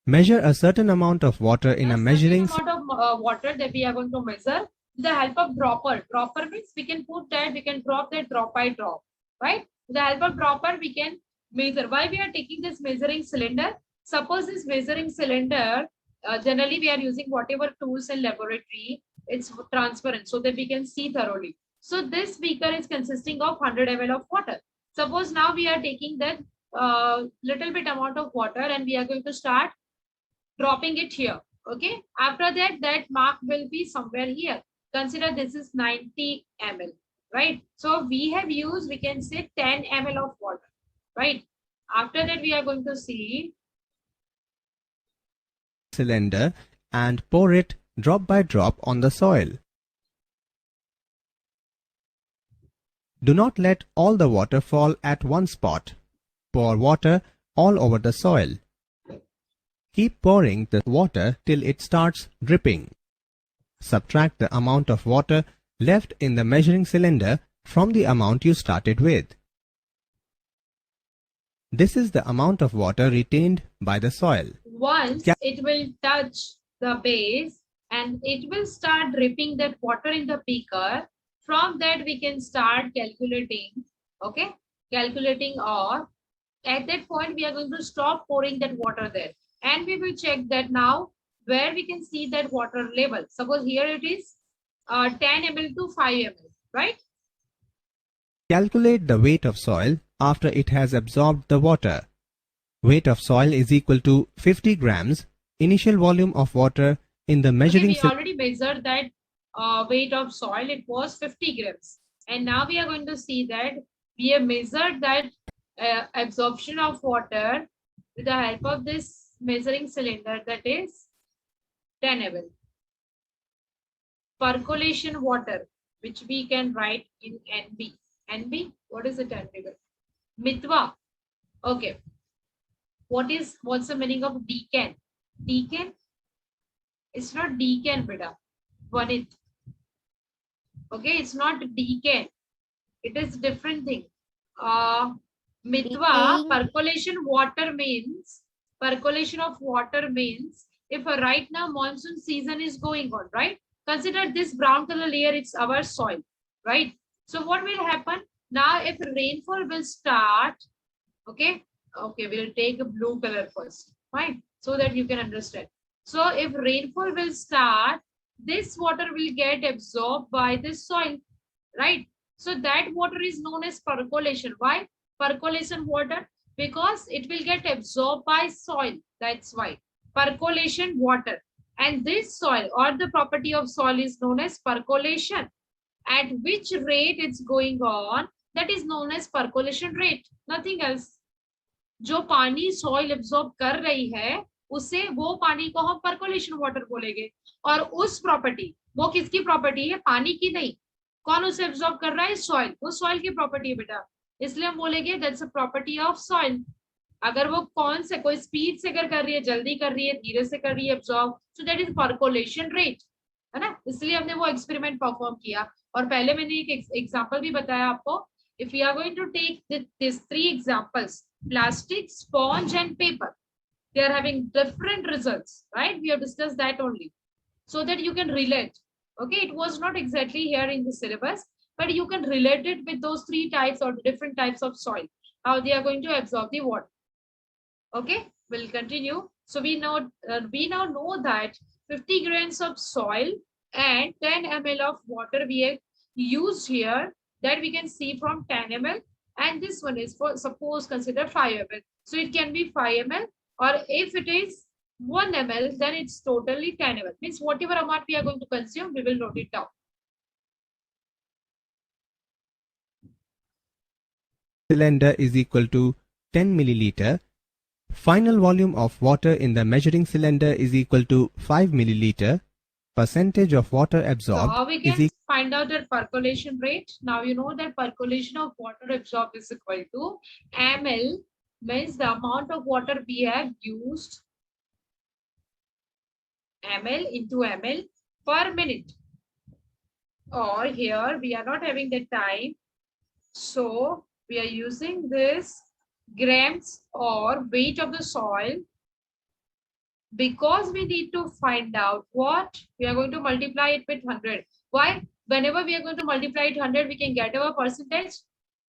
Measure a certain amount of water in a measuring amount of water that we are going to measure with the help of dropper. Dropper means we can put that, we can drop that drop by drop, right? With the help of dropper, we can measure. Why we are taking this measuring cylinder? Suppose this measuring cylinder, generally we are using whatever tools in laboratory, it's transparent so that we can see thoroughly. So this beaker is consisting of 100 ml of water. Suppose now we are taking that little bit amount of water and we are going to start dropping it here. Okay, after that, that mark will be somewhere here. Consider this is 90 ml, right? So we have used, we can say 10 ml of water, right? After that, we are going to see cylinder and pour it drop by drop on the soil. Do not let all the water fall at one spot. Pour water all over the soil. Keep pouring the water till it starts dripping. Subtract the amount of water left in the measuring cylinder from the amount you started with. This is the amount of water retained by the soil. once it will touch the base and it will start dripping that water in the beaker. From that we can start calculating, okay? Calculating, or at that point we are going to stop pouring that water there. And we will check that now where we can see that water level. Suppose here it is 10 ml to 5 ml, right? Calculate the weight of soil after it has absorbed the water. Weight of soil is equal to 50 grams. Initial volume of water in the measuring we already measured that weight of soil. It was 50 grams. And now we are going to see that we have measured that absorption of water with the help of this measuring cylinder, that is 10 ml. Percolation water, which we can write in NB. NB, what is it NB? Mitwa. Okay. What's the meaning of decan? Decan? It's not decan, beta. Vanit. Okay, it's not decan. It is different thing. Mitwa, percolation water means, percolation of water means, if right now monsoon season is going on, right? Consider this brown color layer, it's our soil, right? So what will happen? Now if rainfall will start, okay, we'll take a blue color first, fine, so that you can understand. So if rainfall will start, this water will get absorbed by the soil, right? So that water is known as percolation. Why? Percolation water, because it will get absorbed by soil. That's why. Percolation water. And this soil or the property of soil is known as percolation. At which rate it's going on, that is known as percolation rate. Nothing else. जो पानी soil absorb कर रही है, उसे वो पानी को हम percolation water बोलेंगे. और उस प्रॉपर्टी, वो किसकी प्रॉपर्टी है? पानी की नहीं. कौन उसे एब्जॉर्ब कर रहा है? सॉइल. वो सॉइल की प्रॉपर्टी है बेटा, इसलिए हम बोलेंगे that's a property of soil. अगर वो कौन से कोई स्पीड से अगर कर रही है, जल्दी कर रही है, धीरे से कर रही है absorb, so that is percolation rate, है ना? इसलिए हमने वो एक्सपेरिमेंट परफॉर्म किया. और पहले मैंने एक एग्जांपल भी बताया आपको. If you are going to take this 3 examples, plastic, sponge and paper, they are having different results, right? We have discussed that only so that you can relate. Okay, it was not exactly here in the syllabus, but you can relate it with those 3 types or different types of soil, how they are going to absorb the water. Okay, we'll continue. So we now know that 50 grains of soil and 10 ml of water we have used here, that we can see from 10 ml, and this one is for, suppose, consider 5 ml. So it can be 5 ml, or if it is 1 ml, then it's totally 10 ml. Means whatever amount we are going to consume, we will note it down. cylinder is equal to 10 milliliter. Final volume of water in the measuring cylinder is equal to 5 milliliter. Percentage of water So absorbed how we is can find out the percolation rate? Now you know that percolation of water absorbed is equal to ml, means the amount of water we have used, ml into ml per minute. Or here we are not having the time, so we are using this grams or weight of the soil, because we need to find out what we are going to multiply it with 100. Why? Whenever we are going to multiply it 100, we can get our percentage,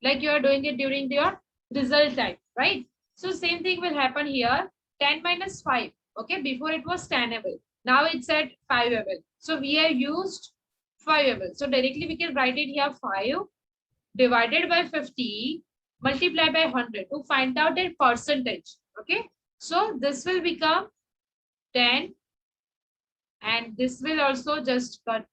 like you are doing it during your result time, right? So same thing will happen here. 10 minus 5. Okay, before it was 10 ml. Now it's at 5 ml. So we have used 5 ml. So directly we can write it here 5 divided by 50 multiplied by 100 to find out a percentage. Okay, so this will become 10 and this will also just cut.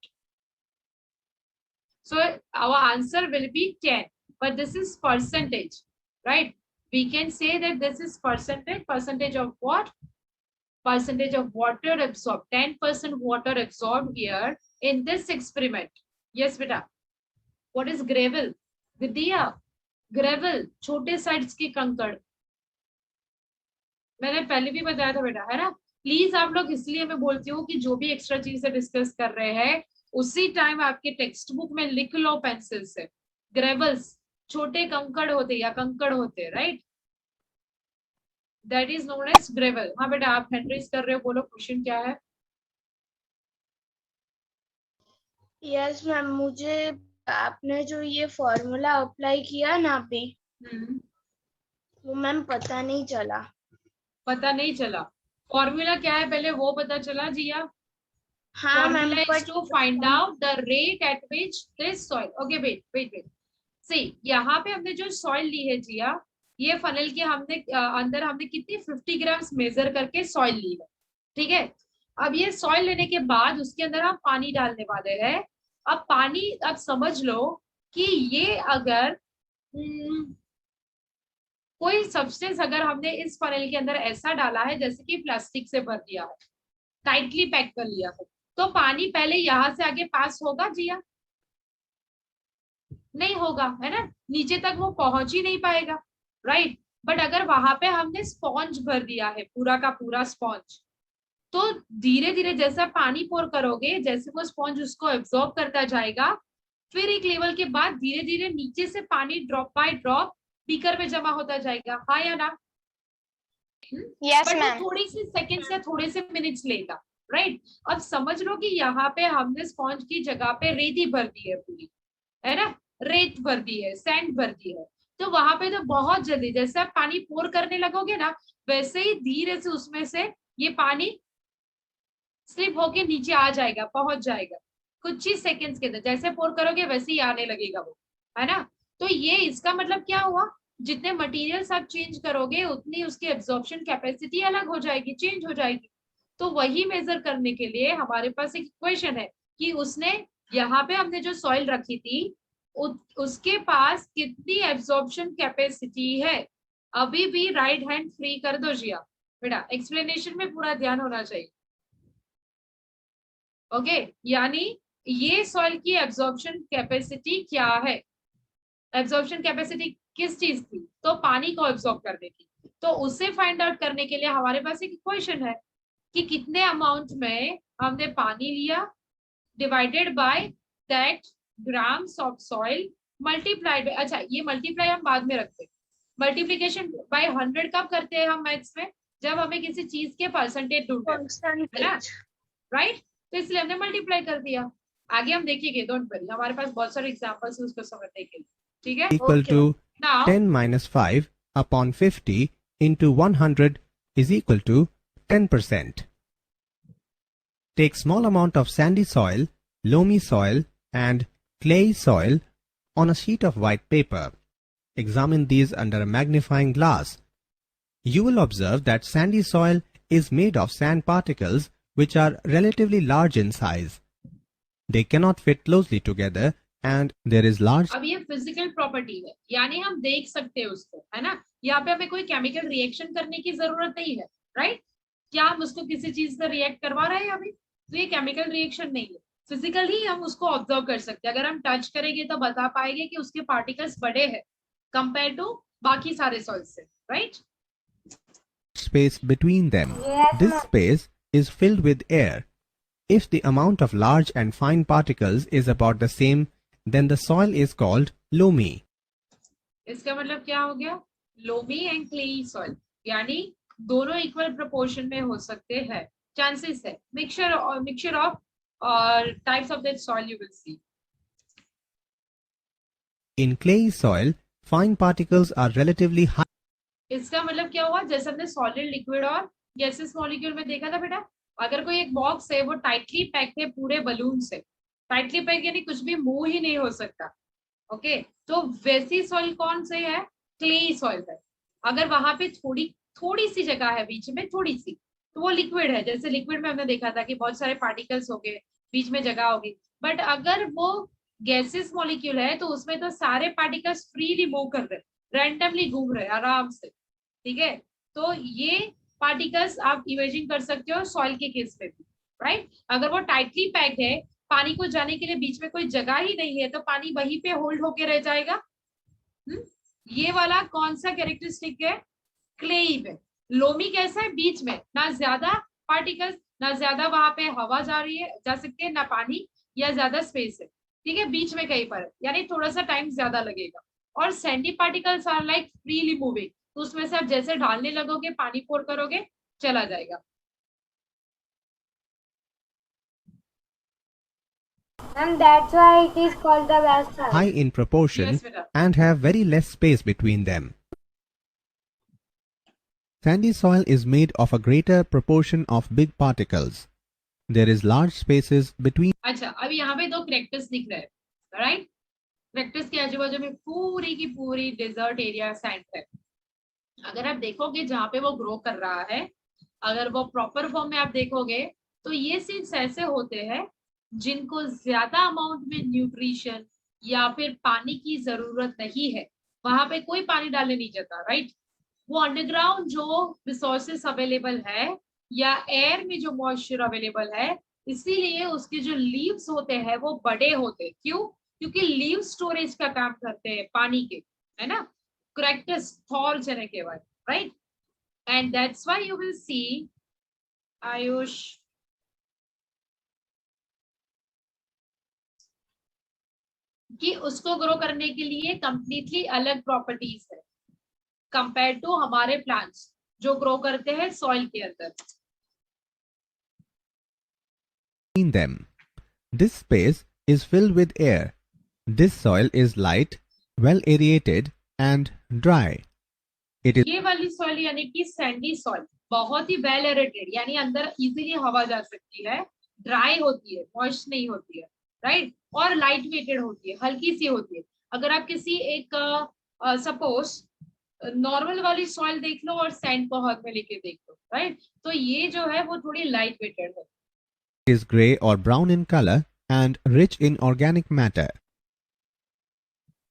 So our answer will be 10, but this is percentage, right? We can say that this is percentage of what? Percentage of water absorbed. 10% water absorbed here in this experiment. Yes, beta. What is gravel? Vidya, gravel, छोटे sides के कंकड़. मैंने पहले भी बताया था बेटा, है ना? प्लीज आप लोग, इसलिए मैं बोलती हूँ कि जो भी एक्स्ट्रा चीज से डिस्कस कर रहे हैं उसी टाइम आपके टेक्स्ट बुक में लिख लो पेंसिल से. ग्रेवल्स छोटे कंकड़ होते या कंकड़ होते, right? That is known as gravel. हाँ बेटा, आप हैंड रेज कर रहे हो, बोलो क्वेश्चन क्या है. यस मैम, मुझे आपने जो ये फॉर्मूला अप्लाई किया ना अभी, वो मैम पता नहीं चला. पता नहीं चला? फॉर्मूला क्या है पहले वो पता चला जिया? हाँ ma'am, to find out the rate at which this soil. Okay, wait. See, यहाँ पे हमने जो सॉइल ली है जिया, ये फनल के हमने अंदर हमने कितनी 50 ग्राम्स मेजर करके सॉइल ली है, ठीक है? अब ये सॉइल लेने के बाद उसके अंदर हम पानी डालने वाले हैं. अब पानी, अब समझ लो कि ये अगर कोई सब्सटेंस अगर हमने इस फनल के अंदर ऐसा डाला है जैसे कि प्लास्टिक से भर दिया है, टाइटली पैक कर लिया है, तो पानी पहले यहां से आगे पास होगा जिया? नहीं होगा, है ना? नीचे तक वो पहुंच ही नहीं पाएगा, राइट? बट अगर वहां पे हमने स्पॉन्ज भर दिया है, पूरा का पूरा स्पॉन्ज, तो धीरे धीरे जैसा पानी पोर करोगे, जैसे वो स्पॉन्ज उसको एब्जॉर्ब करता जाएगा, फिर एक लेवल के बाद धीरे धीरे नीचे से पानी ड्रॉप बाय ड्रॉप बीकर में जमा होता जाएगा. हाँ या ना? Yes ma'am. थोड़ी सी सेकंड्स या थोड़े से मिनट्स लेगा, राइट? अब समझ लो कि यहाँ पे हमने स्पॉन्ज की जगह पे रेती भर दी है पूरी, है ना? रेत भर दी है, सैंड भर दी है, तो वहां पे तो बहुत जल्दी जैसे आप पानी पोर करने लगोगे ना, वैसे ही धीरे से उसमें से ये पानी स्लिप होके नीचे आ जाएगा, पहुंच जाएगा कुछ ही सेकंड्स के अंदर. जैसे पोर करोगे वैसे ही आने लगेगा वो, है ना? तो ये इसका मतलब क्या हुआ? जितने मटेरियल्स आप चेंज करोगे उतनी उसकी एब्जॉर्प्शन कैपेसिटी अलग हो जाएगी, चेंज हो जाएगी. तो वही मेजर करने के लिए हमारे पास एक इक्वेशन है कि उसने यहाँ पे हमने जो सॉइल रखी थी उसके पास कितनी एब्जॉर्प्शन कैपेसिटी है. अभी भी राइट हैंड फ्री कर दो जिया बेटा, एक्सप्लेनेशन में पूरा ध्यान होना चाहिए. ओके, यानी ये सॉइल की एब्जॉर्प्शन कैपेसिटी क्या है? एब्जॉर्प्शन कैपेसिटी किस चीज की? तो पानी को एब्जॉर्ब करने की. तो उसे फाइंड आउट करने के लिए हमारे पास एक इक्वेशन है कि कितने अमाउंट में हमने पानी लिया divided by that grams of soil multiplied by. अच्छा, ये मल्टीप्लाई हम बाद में रखते हैं. मल्टीप्लीकेशन बाय 100 कब करते हैं हम मैथ्स में? जब हमें किसी चीज के परसेंटेज ढूंढना है ना, राइट? तो इसलिए हमने मल्टीप्लाई कर दिया. आगे हम देखेंगे, डोंट वरी, हमारे पास बहुत सारे एग्जांपल्स हैं उसको समझने के लिए, ठीक है? Equal to 10 minus 5 upon 50 into 100 is equal to 10%. Take small amount of sandy soil, loamy soil and clay soil on a sheet of white paper. Examine these under a magnifying glass. You will observe that sandy soil is made of sand particles which are relatively large in size. They cannot fit closely together and there is large अब ये physical property है, यानी हम देख सकते हैं उसको, है ना। यहाँ पे हमें कोई केमिकल रिएक्शन करने की जरूरत नहीं है, राइट। क्या हम उसको किसी चीज से रिएक्ट करवा रहे हैं अभी, तो ये केमिकल रिएक्शन नहीं है, फिजिकली हम उसको ऑब्जर्व कर सकते हैं। अगर हम टच करेंगे तो बता पाएंगे कि उसके पार्टिकल्स बड़े हैं कंपेयर टू बाकी सारे सॉइल से, right. space between them. This space is filled with air. If the amount of large and fine particles is about the same, then the soil is called loamy. इसका मतलब क्या हो गया, loamy and clayey soil, यानी दोनों equal proportion में हो सकते हैं, चांसेस है। Mixture of types of that soil you will see. In clay soil, fine particles are relatively high. इसका मतलब क्या हुआ, जैसे हमने सॉलिड, लिक्विड और गैसेस मॉलिक्यूल में देखा था बेटा, अगर कोई एक बॉक्स है वो टाइटली पैक है पूरे बलून से, टाइटली पैक यानी कुछ भी मूव ही नहीं हो सकता, ओके। तो वैसी सॉइल कौन से है, क्ले सॉइल है। अगर वहां पे थोड़ी सी जगह है बीच में, थोड़ी सी, तो वो लिक्विड है। जैसे लिक्विड में हमने देखा था कि बहुत सारे पार्टिकल्स हो गए, बीच में जगह होगी। बट अगर वो गैसेस मॉलिक्यूल है तो उसमें तो सारे पार्टिकल्स फ्रीली मूव कर रहे हैं, रैंडमली घूम रहे हैं आराम से, ठीक है। तो ये पार्टिकल्स आप इमेजिन कर सकते हो सॉइल के केस में भी, राइट। अगर वो टाइटली पैक्ड है, पानी को जाने के लिए बीच में कोई जगह ही नहीं है, तो पानी वहीं पे होल्ड होके रह जाएगा। ये वाला कौन सा कैरेक्टरिस्टिक है, क्लेई में। लोमी कैसा है, बीच में, ना ज्यादा पार्टिकल्स, ना ज्यादा वहां पे हवा जा सकती है, ना पानी या ज्यादा स्पेस है, ठीक है, बीच में कहीं पर, यानी थोड़ा सा टाइम ज्यादा लगेगा। और sandy particles are like freely moving, तो उसमें से आप जैसे डालने लगोगे, पानी पोर करोगे, चला जाएगा। And that's why it is called the best soil. High in proportion Yes, beta. and have very less space between them. Sandy soil is made of a greater proportion of big particles. There is large spaces between. अच्छा, अब यहाँ पे दो characters दिख रहे हैं, right. Characters के आजू बाजू में पूरी की पूरी डेजर्ट एरिया सैंड है। अगर आप देखोगे जहाँ पे वो ग्रो कर रहा है, अगर वो प्रॉपर फॉर्म में आप देखोगे, तो ये सीड्स ऐसे होते हैं जिनको ज्यादा अमाउंट में न्यूट्रिशन या फिर पानी की जरूरत नहीं है, वहां पे कोई पानी डालने नहीं जाता, राइट। वो अंडरग्राउंड जो रिसोर्सेस अवेलेबल है या एयर में जो मॉइस्चर अवेलेबल है, इसीलिए उसके जो लीव्स होते हैं वो बड़े होते हैं। क्यों, क्योंकि लीव स्टोरेज का काम करते हैं पानी के, है ना। करेक्टस थॉल चने के बाद, right. And that's why you will see, Ayush, कि उसको ग्रो करने के लिए कंप्लीटली अलग प्रॉपर्टीज है कंपेयर टू हमारे प्लांट्स जो ग्रो करते हैं सॉइल के अंदर। Between them. This space is filled with air. This soil is light, well aerated and dry. It is ये वाली सॉइल यानी कि सैंडी सॉइल बहुत ही वेल एरेटेड, यानी अंदर इजीली हवा जा सकती है, ड्राई होती है, मॉइस्ट नहीं होती है, राइट। और लाइट वेटेड होती है, हल्की सी होती है। अगर आप किसी एक सपोज नॉर्मल वाली सॉइल देख लो और सैंड को हाथ में लेके देख लो, राइट, तो ये जो है वो थोड़ी लाइट वेटेड है। is gray or brown in color and rich in organic matter.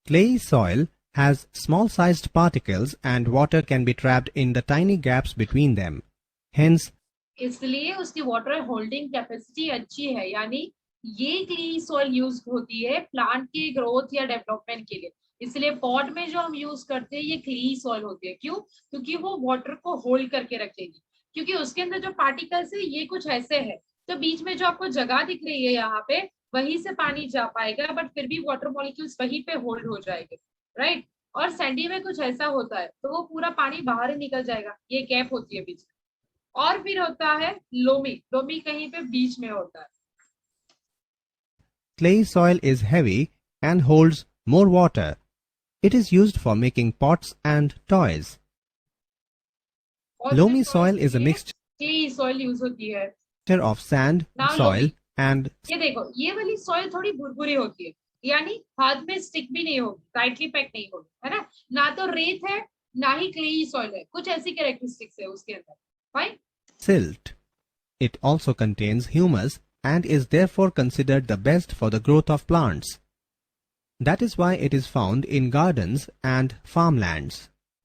Clayey soil has small-sized particles and water can be trapped in the tiny gaps between them. Hence, इसलिए उसकी water holding capacity अच्छी है, यानी ये क्ली soil use होती है plant के ग्रोथ या डेवलपमेंट के लिए। इसलिए पॉट में जो हम यूज करते हैं ये क्ली सॉइल होती है। क्यों, क्योंकि वो वाटर को होल्ड करके रखेगी, क्योंकि उसके अंदर जो पार्टिकल्स है ये कुछ ऐसे है, तो बीच में जो आपको जगह दिख रही है यहाँ पे, वहीं से पानी जा पाएगा, बट फिर भी वाटर मॉलिक्यूल्स वहीं पे होल्ड हो जाएंगे, राइट। और सैंडी में कुछ ऐसा होता है, तो वो पूरा पानी बाहर ही निकल जाएगा, ये गैप होती है बीच में। और फिर होता है लोमी, लोमी कहीं पे बीच में होता है। clay soil is heavy and holds more water. It is used for making pots and toys. Loamy soil is a mixture क्ली सॉइल यूज होती है of sand, Now soil loamy. and ये देखो, ये वाली सॉइल थोड़ी भुरभुरी होती है, यानी हाथ में स्टिक भी नहीं होगी, टाइटली पैक नहीं होगी, है ना। ना तो रेत है ना ही क्लेई सॉइल है, कुछ ऐसी कैरेक्टरिस्टिक्स है उसके अंदर, fine. silt. It also contains humus and is therefore considered the best for the growth of plants. That is why it is found in gardens and farmlands.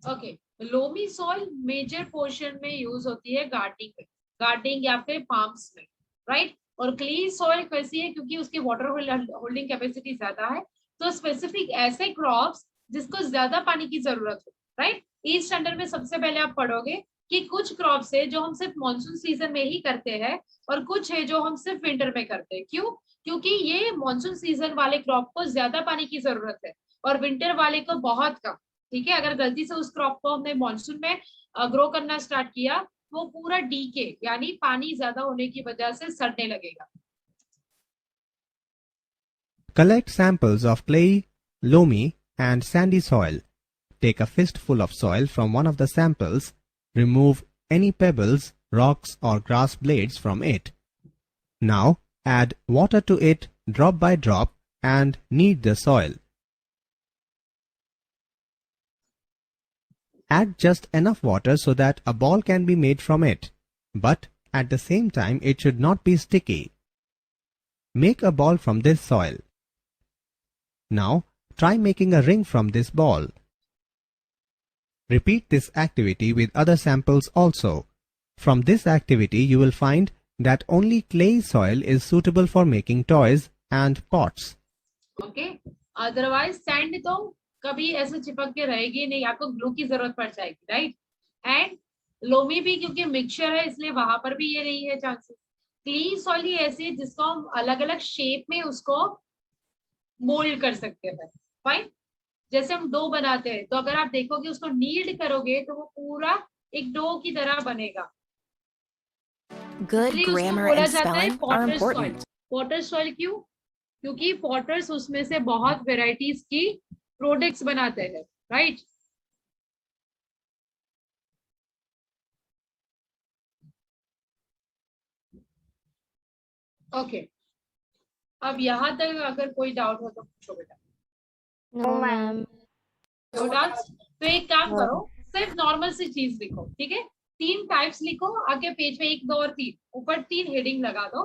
Okay, loamy soil major portion में use होती है gardening या फिर farms में, right. और clay soil कैसी है, क्योंकि उसकी वाटर होल्डिंग कैपेसिटी ज्यादा है, तो स्पेसिफिक ऐसे क्रॉप्स जिसको ज्यादा पानी की जरूरत हो, राइट। इस स्टैंडर्ड में सबसे पहले आप पढ़ोगे कि कुछ क्रॉप्स है जो हम सिर्फ मॉनसून सीजन में ही करते हैं और कुछ है जो हम सिर्फ विंटर में करते हैं। क्यों? क्योंकि ये मॉनसून सीजन वाले क्रॉप को ज्यादा पानी की जरूरत है और विंटर वाले को बहुत कम। ठीक है, अगर गलती से उस क्रॉप को हमने मॉनसून में ग्रो करना स्टार्ट किया, वो पूरा डीके यानी पानी ज्यादा होने की वजह से सड़ने लगेगा। Collect samples of clay, loamy and sandy soil. Take a fistful of soil from one of the samples. Remove any pebbles, rocks or grass blades from it. Now add water to it drop by drop and knead the soil. Add just enough water so that a ball can be made from it, but at the same time it should not be sticky. Make a ball from this soil. Now try making a ring from this ball. Repeat this activity with other samples also. From this activity you will find that only clay soil is suitable for making toys and pots. Okay, otherwise sand तो कभी ऐसे चिपक के रहेगी नहीं, आपको glue की जरूरत पड़ जाएगी, राइट। एंड लोमी भी क्योंकि मिक्सचर है इसलिए वहां पर भी ये नहीं है चांसेस। क्ली सॉइल ही ऐसी है जिसको हम अलग अलग शेप में उसको मोल्ड कर सकते हैं, फाइन। जैसे हम डो बनाते हैं तो अगर आप देखोगे उसको नीड करोगे तो वो पूरा एक डो की तरह बनेगा। Good grammar and spelling are important. Potter soil क्यों? क्योंकि पॉटर्स उसमें से बहुत वेराइटीज की प्रोडक्ट्स बनाते हैं, राइट। ओके, अब यहाँ तक अगर कोई डाउट हो तो पूछो बेटा। No ma'am. No doubts? तो एक काम करो, सिर्फ नॉर्मल सी चीज लिखो, ठीक है। 3 टाइप्स लिखो, आगे पेज में 1, 2 और 3, ऊपर 3 हेडिंग लगा दो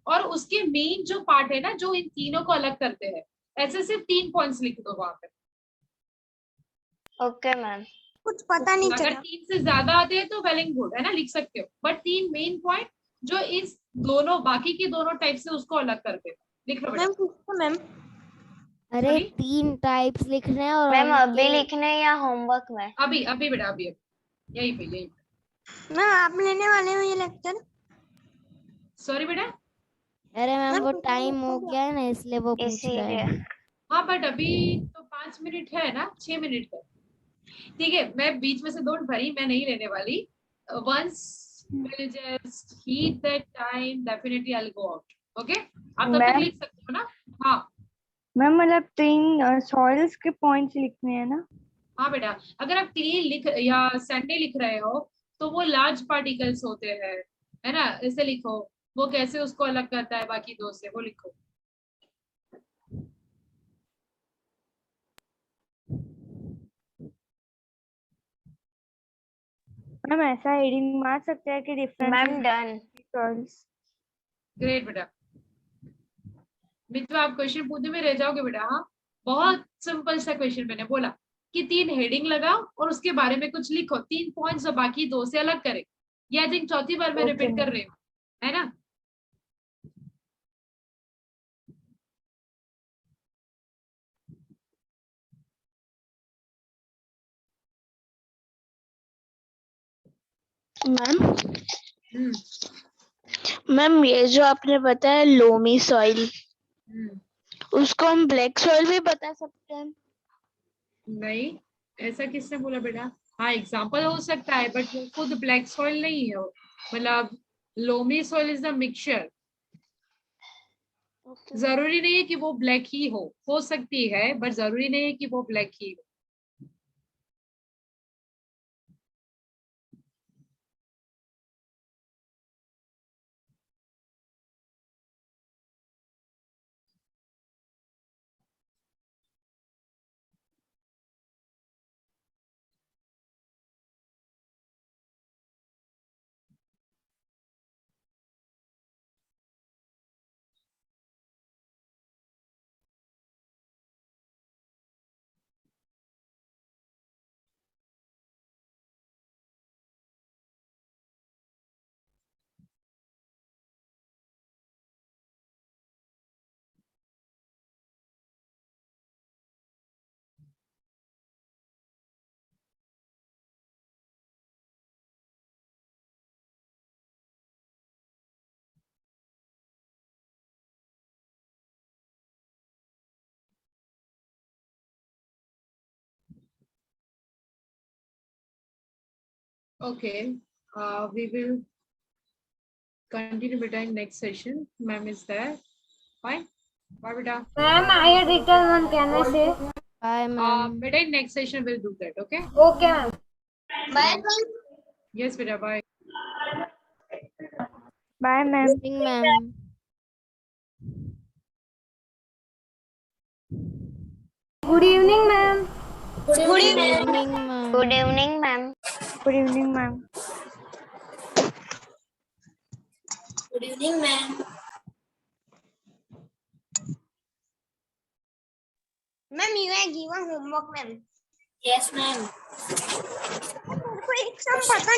और उसके मेन जो पार्ट है ना जो इन तीनों को अलग करते हैं, ऐसे सिर्फ 3 पॉइंट्स लिख दो वहां पे। Okay ma'am. कुछ पता नहीं अगर चला। 3 से ज्यादा आते हैं तो वेल एंड गुड है ना, लिख सकते हो, बट 3 मेन पॉइंट जो इस दोनों बाकी की दोनों टाइप से उसको अलग करते हैं, लिख लो बेटा। मैम अरे Sorry? 3 टाइप्स लिखने हैं और मैम अभी उनके- लिखने या होमवर्क में? अभी बेटा, अभी यही पे। मैम आप लेने वाले हो ये लेक्चर? सॉरी बेटा। अरे मैम वो टाइम हो गया है ना इसलिए वो पूछ रहे हैं। हाँ बट अभी तो 5 मिनट है ना, 6 मिनट है, ठीक है। मैं बीच में से दौड़ भरी, मैं नहीं लेने वाली। Once will just hit that time, definitely I will go out. Okay, आप तब तक लिख सकते हो ना? हाँ मैम मतलब 3 सॉइल्स के पॉइंट्स लिखने हैं ना? हाँ बेटा, अगर आप क्ले लिख या सैंडे लिख रहे हो तो वो लार्ज पार्टिकल्स होते हैं, है ना, ऐसे लिखो। वो कैसे उसको अलग करता है बाकी दो से, वो लिखो। मैम ऐसा हेडिंग मार सकते हैं कि different. Ma'am done. Soils. Great बेटा। मित्रों आप क्वेश्चन पूछने में रह जाओगे बेटा। हाँ, बहुत सिंपल सा क्वेश्चन मैंने बोला कि 3 हेडिंग लगाओ और उसके बारे में कुछ लिखो, 3 पॉइंट्स और बाकी 2 से अलग करें। ये आई थिंक चौथी बार मैं रिपीट कर रही हूँ, है ना। मैम ये जो आपने बताया लोमी सॉइल, उसको हम ब्लैक सॉइल भी बता सकते हैं? नहीं, ऐसा किसने बोला बेटा? हाँ एग्जाम्पल हो सकता है बट वो खुद ब्लैक सॉइल नहीं है। मतलब loamy soil is the mixture. जरूरी नहीं है कि वो ब्लैक ही हो सकती है बट जरूरी नहीं है कि वो ब्लैक ही हो। Okay. We will continue beta in next session. Ma'am is there. Fine. Bye, beta. Ma'am, I had written one. Can I say? Bye, ma'am. Beta in next session we'll do that. Okay. Okay, ma'am. Bye. Yes, beta. Bye. Bye, ma'am. Good evening, ma'am. Good evening, ma'am. Good Good evening. evening, ma'am. Good evening, ma'am. Good evening, ma'am. Good evening, ma'am. Ma'am, you are given homework, ma'am. Yes, ma'am.